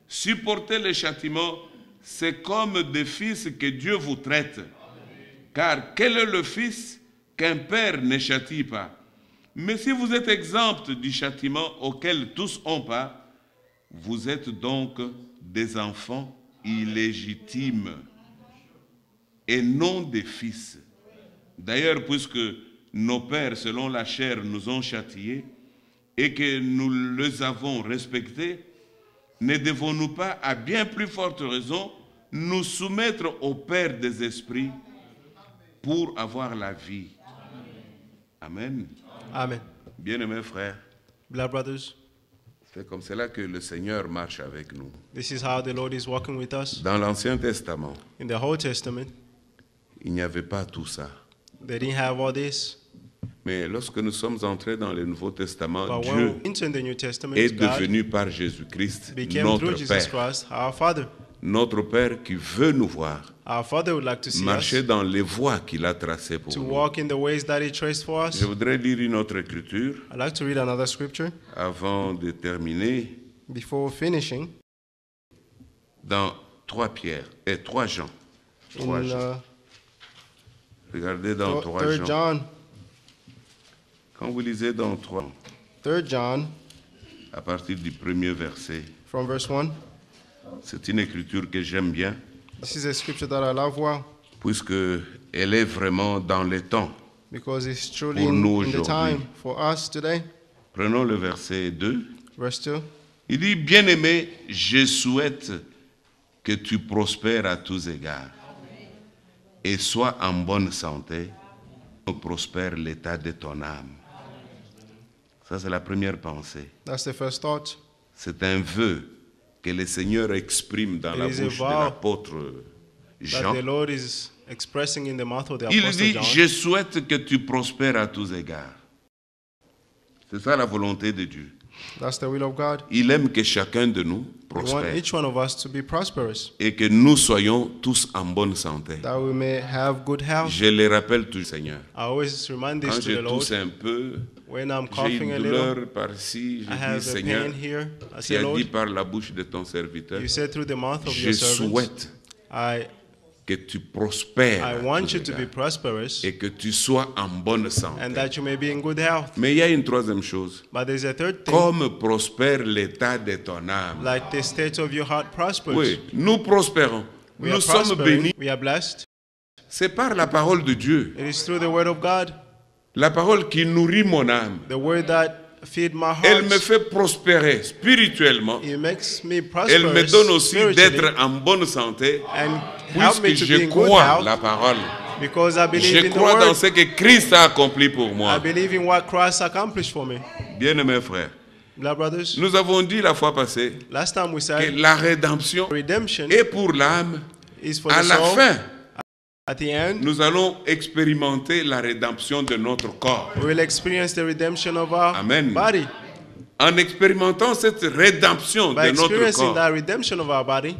Supporter le châtiment, c'est comme des fils que Dieu vous traite. Car quel est le fils qu'un père ne châtie pas? Mais si vous êtes exempt du châtiment auquel tous ont part, vous êtes donc des enfants illégitimes et non des fils. D'ailleurs, puisque nos pères, selon la chair, nous ont châtiés et que nous les avons respectés, ne devons-nous pas, à bien plus forte raison, nous soumettre au Père des esprits pour avoir la vie? Amen. Amen. Bien-aimés frères, Beloved brothers, c'est comme cela que le Seigneur marche avec nous. this is how the Lord is walking with us. Dans l'Ancien Testament, In the Old Testament, il n'y avait pas tout ça. they didn't have all this. Mais lorsque nous sommes entrés dans le Nouveau Testament, But when Dieu we enter the New Testament, est God devenu par Jésus-Christ became notre through Jesus Père. Christ our Father. Notre Père qui veut nous voir Our Father would like to see marcher us, dans les voies qu'il a tracées pour to nous. walk in the ways that He traced for us. Je voudrais lire une autre écriture I'd like to read another scripture avant de terminer. before finishing. dans 3 Pierre et 3 Jean. 3 In Jean. Regardez dans 3 3 Jean. John, Quand vous lisez dans 3, 3 John, à partir du premier verset, from verse 1. c'est une écriture que j'aime bien, This is a scripture that I love well puisque elle est vraiment dans le temps. because it's truly Pour nous in the aujourd'hui. time for us today. Prenons le verset 2. Verse 2. Il dit, bien-aimé, je souhaite que tu prospères à tous égards et sois en bonne santé, prospère l'état de ton âme. Ça, c'est la première pensée. That's the first thought. C'est un vœu que le Seigneur exprime dans It la is a bouche de vow l'apôtre That Jean. the Lord is expressing in the mouth of the Il Apostle dit, John. je souhaite que tu prospères à tous égards. C'est ça la volonté de Dieu. That's the will of God. Il aime que chacun de nous We want prospère each one of us to be prosperous, et que nous soyons tous en bonne santé. that we may have good health. Je le rappelle tout, Seigneur. I always remind Quand this to je the Lord. tousse un peu, When I'm j'ai coughing une a little, douleur par-ci, I je have dis, a Seigneur, pain here. I tu say, as Lord, dit par la bouche de ton serviteur, you said through the mouth of je your servants, souhaite I que tu prospères à want tous you to be égards prosperous et que tu sois en bonne santé. and that you may be in good health. Mais il y a une troisième chose. But there's a third thing, Comme prospère l'état de ton âme. like the state of your heart prospers. Oui, nous prospérons. We Nous are sommes prospering, bénis. we are blessed. C'est par la parole de Dieu. It is through the word of God, La parole qui nourrit mon âme. the word that feed my Elle me heart. fait prospérer spirituellement. It makes me Elle me prosperous donne aussi spiritually d'être en bonne santé. and help me Puisque to be je in good crois health la parole. because I believe Je in the crois dans word. ce que Christ a accompli pour I moi. believe in what Christ accomplished for me. Bien-aimés frères, Beloved brothers, nous avons dit la fois passée last time we que said la rédemption redemption est pour l'âme. is for À the la soul. fin, At the end, nous allons expérimenter la rédemption de notre corps. we will experience the redemption of our Amen. body. En expérimentant cette rédemption By de notre experiencing corps, that redemption of our body,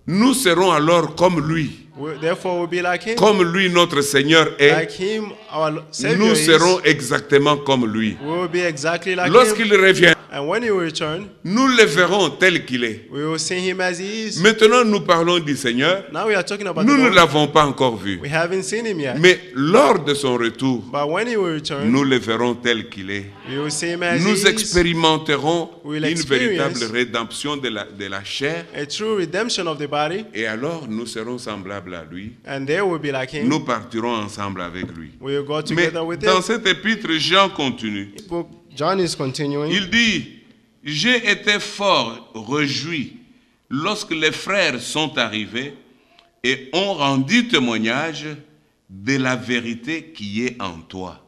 nous serons alors comme lui. therefore we'll be like him. Comme lui, notre Seigneur est, Like him, our Savior nous is. serons exactement comme lui. We will be exactly like him. Lorsqu'il revient, And when he will return, nous le verrons tel qu'il est. we will see him as he is. Maintenant, nous parlons du Seigneur. Now we are talking about Nous the ne Lord. l'avons pas encore vu. We haven't seen him yet. Mais lors de son retour, But when he will return, nous le verrons tel qu'il est. we will see him as he Nous is. expérimenterons We'll une véritable experience rédemption de la chair. A true redemption of the body. Et alors, nous serons semblables à lui. And there will be like him. Nous partirons ensemble avec lui. We will go Mais together with dans him. cet épître, Jean continue. Book John is continuing. Il dit, j'ai été fort réjoui lorsque les frères sont arrivés et ont rendu témoignage de la vérité qui est en toi.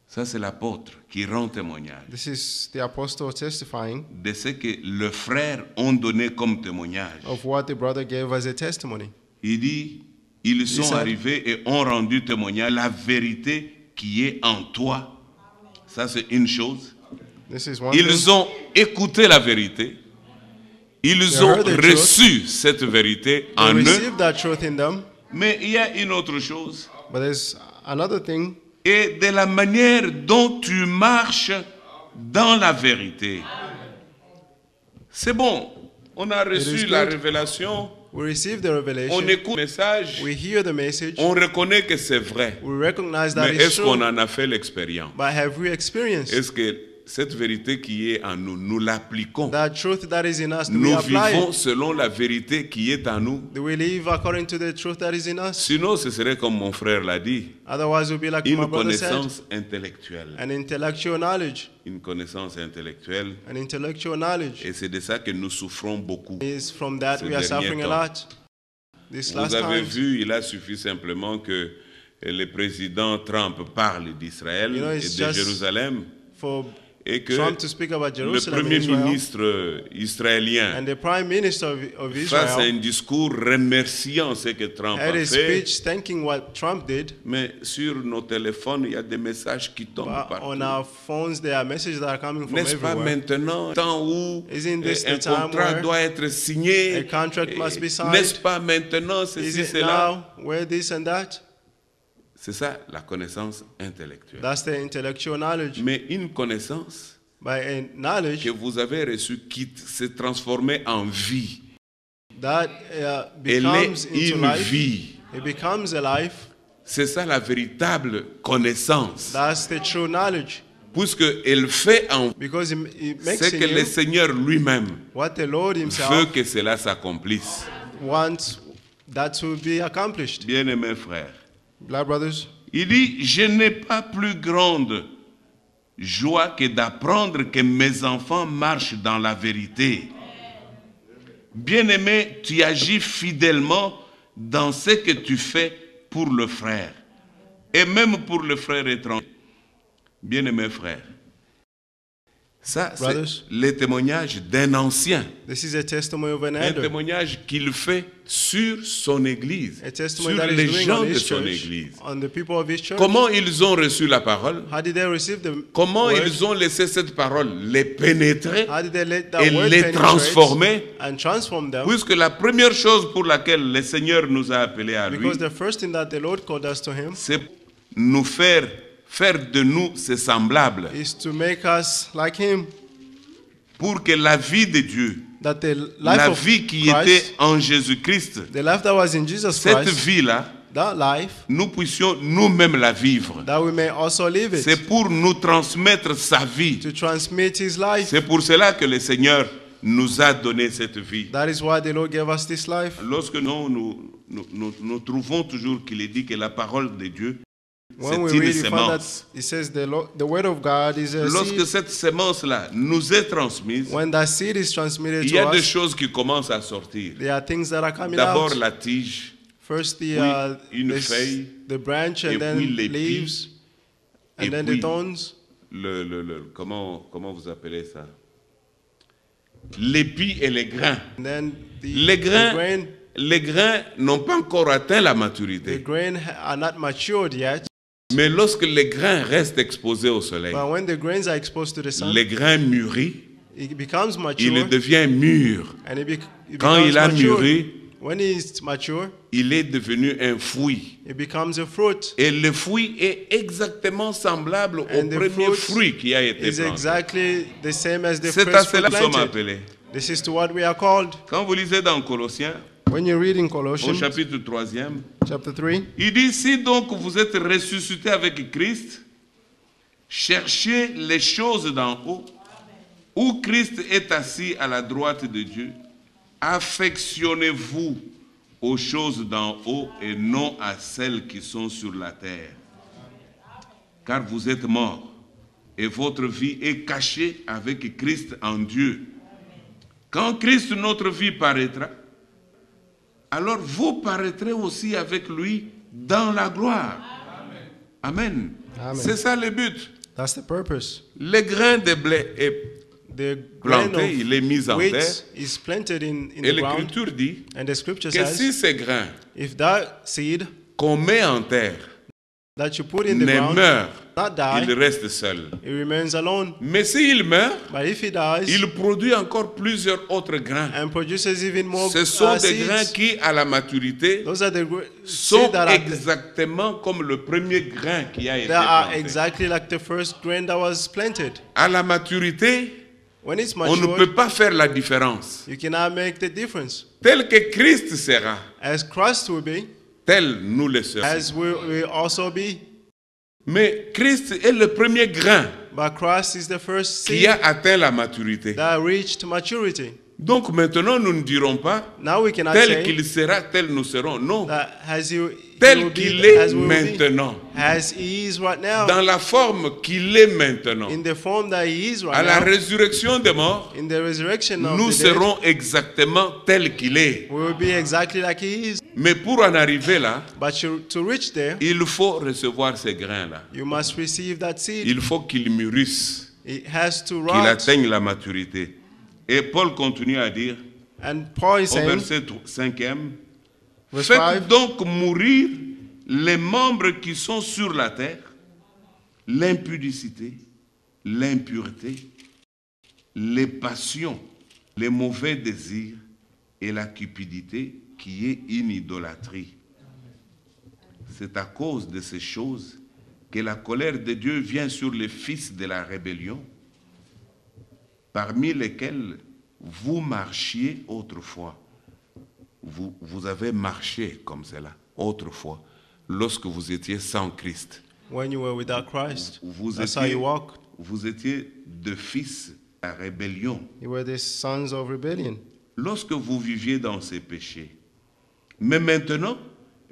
Ça, c'est l'apôtre qui rend témoignage This is the apostle testifying de ce que les frères ont donné comme témoignage. of what the brother gave as a testimony. Il dit, ils sont said- arrivés et ont rendu témoignage de la vérité qui est en toi. Ça, c'est une chose. This is one thing. Ils ont écouté la vérité. Ils They ont heard the reçu cette vérité They en eux. received that truth in them. Mais il y a une autre chose. But there's another thing. Et de la manière dont tu marches dans la vérité. C'est bon. On a reçu is la good. révélation. We receive the On revelation. écoute le message. We hear the message. On reconnaît que c'est vrai. We recognize that Mais it's est-ce qu'on true. en a fait l'expérience? But have we experienced Est-ce que cette vérité qui est en nous, nous l'appliquons? that truth that is in us? Do we Nous apply vivons it? selon la vérité qui est en nous? Do we live according to the truth that is in us? Sinon, ce serait comme mon frère l'a dit, Otherwise, we'll be like my une brother said, connaissance intellectuelle. an intellectual knowledge. Une connaissance intellectuelle. An intellectual knowledge. Et c'est de ça que nous souffrons beaucoup. Is from that Ces we are derniers suffering a temps. lot. This Vous last avez time, vu, il a suffi simplement que le président Trump parle d'Israël You know, et it's de just Jérusalem for et que Trump to speak about le Jerusalem premier and Israel, ministre israélien and the prime minister of fasse un Israel discours remerciant ce que Trump had a a fait. speech thanking what Trump did. Mais sur nos téléphones, il y a des messages qui tombent But partout. on our phones, there are messages that are coming from N'est-ce pas everywhere. maintenant, temps où Isn't this un the time contrat where doit être signé? a contract must be signed? N'est-ce pas maintenant, Is ceci, it cela? now, where this and that? C'est ça la connaissance intellectuelle. That's the intellectual knowledge. Mais une connaissance by a knowledge que vous avez reçu quitte, s'est transformée en vie. that Elle becomes est into une life. vie. It becomes a life. C'est ça la véritable connaissance. That's the true knowledge. Puisqu'elle fait en Because it makes c'est que in le you Seigneur lui-même what the Lord veut himself que cela s'accomplisse. wants that to be accomplished. Bien-aimés frères, Blood brothers, il dit, je n'ai pas plus grande joie que d'apprendre que mes enfants marchent dans la vérité. Bien-aimé, tu agis fidèlement dans ce que tu fais pour le frère, et même pour le frère étranger. Bien-aimé frère, ça c'est Brothers. le témoignage d'un ancien, this is a testimony of an un elder. témoignage qu'il fait sur son église, A testimony sur that les is doing gens on de his son church, église. on the people of his church. Comment ils ont reçu la parole? How did they receive the Comment word? ils ont laissé cette parole les pénétrer How did they let that et word les penetrate transformer? and transform them? Puisque la première chose pour laquelle le Seigneur nous a appelés à lui, Because the first thing that the Lord called us to him c'est nous faire de nous ses semblables, is to make us like him, pour que la vie de Dieu, that the life la of vie qui Christ, était en Jésus-Christ, the life that was in Jesus cette Christ, vie-là, that life, nous puissions nous-mêmes la vivre. that we may also live it, C'est pour nous transmettre sa vie. to transmit his life. C'est pour cela que le Seigneur nous a donné cette vie. That is why the Lord gave us this life. Lorsque nous trouvons toujours qu'il est dit que la parole de Dieu, When we c'est une read, we find that sémence. it says the word of God is a Lorsque seed. cette sémence-là nous est transmise, When that seed is transmitted il y to a des us, choses qui commencent à sortir. there are things that are coming D'abord out. la tige, First puis une feuille, the branch, et and then puis l'épi, leaves, et and then puis the thorns. comment vous appelez ça? L'épi et les grains. And then Les grains n'ont pas encore atteint la the maturité. grain are not matured yet. Mais lorsque les grains restent exposés au soleil, But when the grains are exposed to the sun, les grains mûrissent, it becomes il mature. devient mûr. And it Quand becomes il a mature. mûri, When it's mature, il est devenu un fruit. it becomes a fruit. Et le fruit est exactement semblable au And the premier fruit fruit qui a été It's planté. exactly the same as the C'est à first cela fruit que nous sommes planted. appelés. This is to what we are called. Quand vous lisez dans Colossiens, When you read in au Colossians chapitre 3e, chapter 3, il dit, si donc vous êtes ressuscité avec Christ, cherchez les choses d'en haut, où Christ est assis à la droite de Dieu. Affectionnez-vous aux choses d'en haut et non à celles qui sont sur la terre. Car vous êtes morts et votre vie est cachée avec Christ en Dieu. Quand Christ, notre vie, paraîtra, alors vous paraîtrez aussi avec lui dans la gloire. Amen. Amen. C'est ça le but. that's the purpose. Le grain de blé est The grain planté, il est mis en of wheat terre. is planted in Et the ground. l'Écriture dit And the scripture que says, si ces grains if that seed qu'on met en terre that you put in the ne ground meurt, not il die, reste seul. it remains alone. Mais s'il meurt, But if it dies, il produit encore plusieurs autres grains. and produces even more Ce sont des seeds, grains qui, à la maturité, those are the sont seeds that are, exactement comme le premier grain qui a été that are planté. exactly like the first grain that was planted. À la maturité, When it's on ne mature, peut pas faire la différence. you cannot make the difference. Tel que Christ sera, As Christ will be, tel nous le serons. as we will also be. Mais Christ est le premier grain But Christ is the first qui seed a atteint la maturité. that reached maturity. Donc maintenant, nous ne dirons pas Now we cannot tel say qu'il sera, tel nous serons. Non, that as you tel will qu'il be, est as we will be, maintenant. as he is right now, Dans la forme qu'il est maintenant. in the form that he is À right la now, résurrection des morts, in the resurrection of nous the dead, serons exactement tel qu'il est. we will be exactly like he is. Mais pour en arriver là, But to reach there, il faut recevoir ces grains-là. you must receive that seed. Il faut qu'ils mûrissent, It has to qu'ils rot. atteignent la maturité. Et Paul continue à dire, And Paul is au saying, verset 5e, verse faites 5, donc mourir les membres qui sont sur la terre, l'impudicité, l'impureté, les passions, les mauvais désirs et la cupidité qui est une idolâtrie. C'est à cause de ces choses que la colère de Dieu vient sur les fils de la rébellion. parmi lesquels vous marchiez autrefois. Vous avez marché comme cela autrefois, lorsque vous étiez sans Christ. When you were without Christ, Vous that's how you walked. étiez de fils à la rébellion. You were the sons of rebellion. Lorsque vous viviez dans ces péchés. Mais maintenant,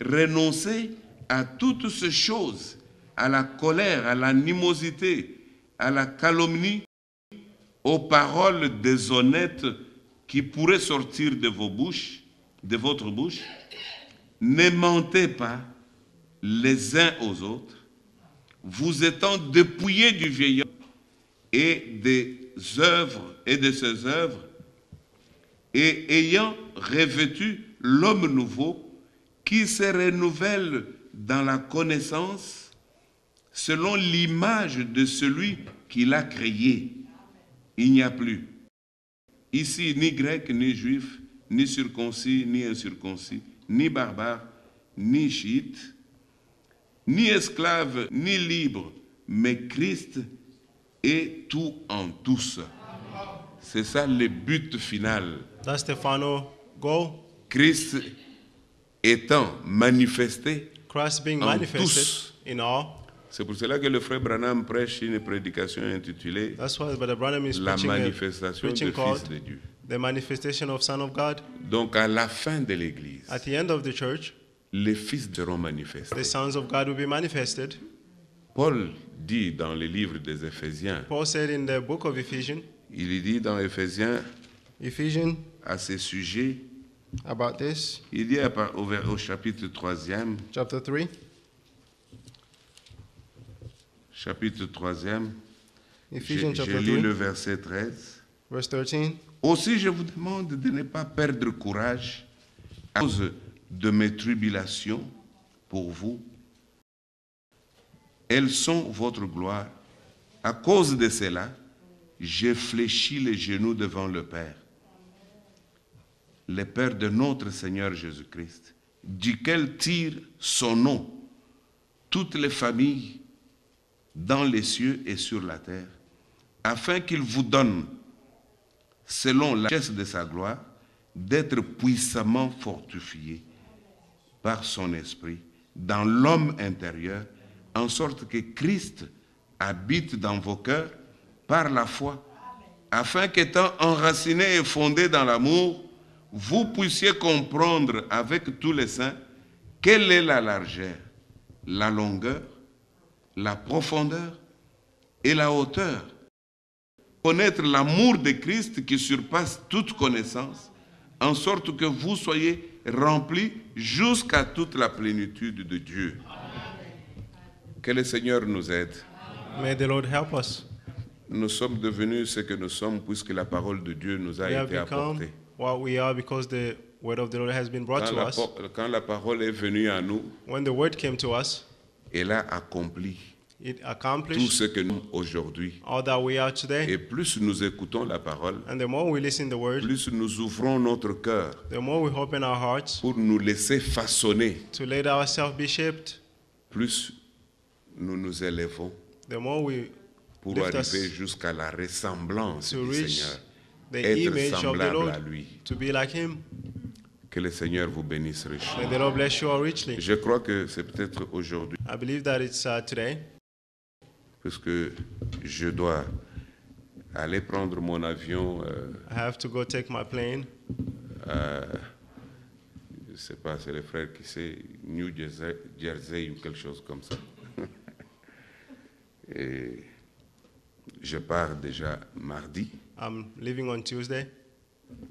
renoncez à toutes ces choses, à la colère, à l'animosité, à la calomnie, aux paroles déshonnêtes qui pourraient sortir de vos bouches, de votre bouche. Ne mentez pas les uns aux autres, vous étant dépouillés du vieil homme et des œuvres et de ses œuvres, et ayant revêtu l'homme nouveau qui se renouvelle dans la connaissance selon l'image de celui qui l'a créé. Il n'y a plus ici ni grec, ni juif, ni circoncis, ni incirconcis, ni barbare, ni chiite, ni esclave, ni libre, mais Christ est tout en tous. C'est ça le but final. That's the final goal. Christ étant manifesté Christ being en manifested tous. in all. C'est pour cela que le frère Branham prêche une prédication intitulée That's why Brother Branham is La preaching, manifestation du preaching Fils called de Dieu. the manifestation of Son of God. Donc à la fin de l'Église, At the end of the church, les fils seront manifestés. the sons of God will be manifested. Paul dit dans le livre des Éphésiens, Paul said in the book of Ephesians, il dit dans Éphésiens à ce sujet, about this, il dit au chapitre 3e, chapter 3, chapitre 3e, Ephesians je chapter lis 3, le verset 13. verse 13. Aussi je vous demande de ne pas perdre courage à cause de mes tribulations pour vous. Elles sont votre gloire. À cause de cela, j'ai fléchi les genoux devant le Père, le Père de notre Seigneur Jésus-Christ, duquel tire son nom toutes les familles dans les cieux et sur la terre, afin qu'il vous donne, selon la richesse de sa gloire, d'être puissamment fortifié par son esprit dans l'homme intérieur, en sorte que Christ habite dans vos cœurs par la foi, afin qu'étant enraciné et fondé dans l'amour, vous puissiez comprendre avec tous les saints quelle est la largeur, la longueur, la profondeur et la hauteur. Connaître l'amour de Christ qui surpasse toute connaissance, en sorte que vous soyez remplis jusqu'à toute la plénitude de Dieu. Que le Seigneur nous aide. May the Lord help us. Nous sommes devenus ce que nous sommes puisque la parole de Dieu nous a We have été become apportée. what we are because the word of the Lord has been brought to us. Quand la parole est venue à nous, When the word came to us, elle a accompli it tout accomplished ce que nous sommes aujourd'hui. all that we are today. Et plus nous écoutons la parole, And the more we listen to the word, plus nous ouvrons notre cœur the more we open our hearts pour nous laisser façonner, to let ourselves be shaped, plus nous nous élevons the more we pour lift arriver us jusqu'à la ressemblance to du reach Seigneur, the être image of the semblable Lord, à lui. to be like Him. Que le Seigneur vous bénisse richement. May the Lord bless you all richly. Je crois que c'est peut-être aujourd'hui, I believe that it's today, puisque je dois aller prendre mon avion, I have to go take my plane. je ne sais pas, c'est le frère qui sait, New Jersey ou quelque chose comme ça. Et je pars déjà mardi. I'm leaving on Tuesday.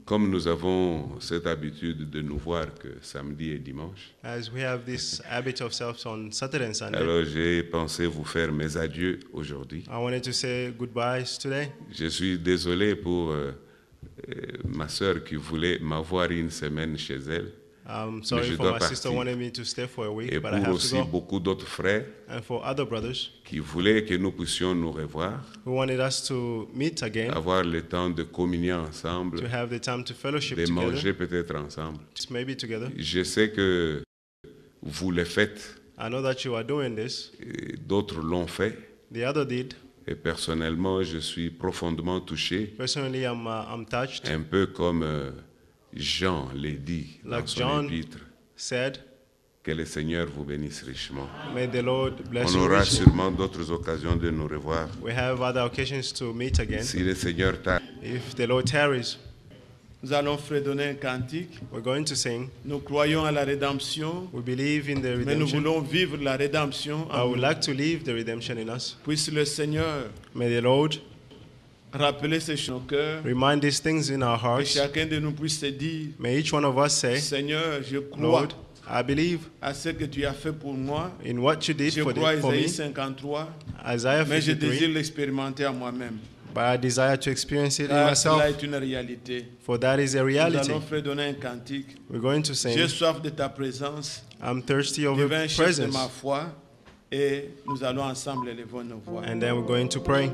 Comme nous avons cette habitude de nous voir que samedi et dimanche, As we have this habit of self on Saturday and Sunday, alors j'ai pensé vous faire mes adieux aujourd'hui. I wanted to say goodbyes today. Je suis désolé pour ma sœur qui voulait m'avoir une semaine chez elle. I'm je sorry for dois my sister partir. wanted me to stay for a week, Et but I pour have aussi to go. beaucoup d'autres frères And for other brothers qui voulaient que nous puissions nous revoir, who wanted us to meet again, avoir le temps de communier ensemble, to have the time to fellowship de together, manger peut-être ensemble. maybe together. Je sais que vous le faites, I know that you are doing this. et d'autres l'ont fait. The other did. Et personnellement, je suis profondément touché, Personally, I'm touched. un peu comme Jean l'a dit dans Like son John épître. said, Que le Seigneur vous bénisse richement. may the Lord bless On you aura richly. sûrement d'autres occasions de nous revoir. We have other occasions to meet again. Si le Seigneur t'a... If the Lord tarries, Nous allons fredonner un cantique. we're going to sing. Nous croyons à la rédemption, We believe in the mais nous redemption. voulons vivre la rédemption I en would nous. like to live the redemption in us. Puisse le Seigneur May the Lord rappeler ces choses dans nos cœurs, remind these things in our que hearts. chacun de nous puisse se dire, May each one of us say, Seigneur, je crois Lord, I believe à ce que tu as fait pour moi. in what you did Je for crois à me, Isaïe 53, Isaiah mais je 53, désire l'expérimenter à moi-même. but I desire to experience it in Car cela myself, est une réalité. for that is a Nous reality. allons fredonner un cantique. We're going to J'ai sing, soif de ta présence, I'm thirsty du of your vin chef de presence, ma foi, et nous allons ensemble élever nos voix. and then we're going to pray.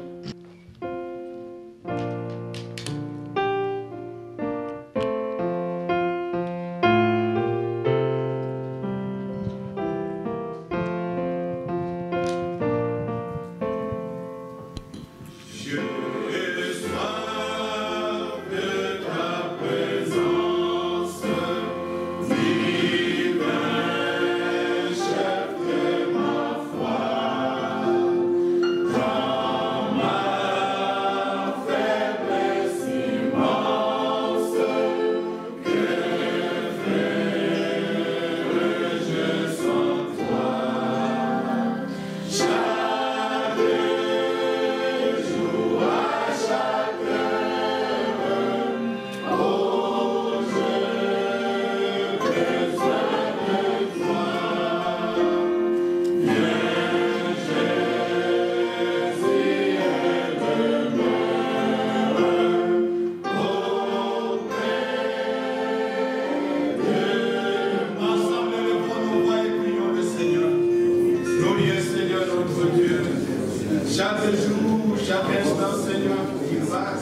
Ensemble, élevons nos voix et prions le Seigneur. Glorieux Seigneur notre Dieu. Chaque jour, chaque instant, Seigneur, il va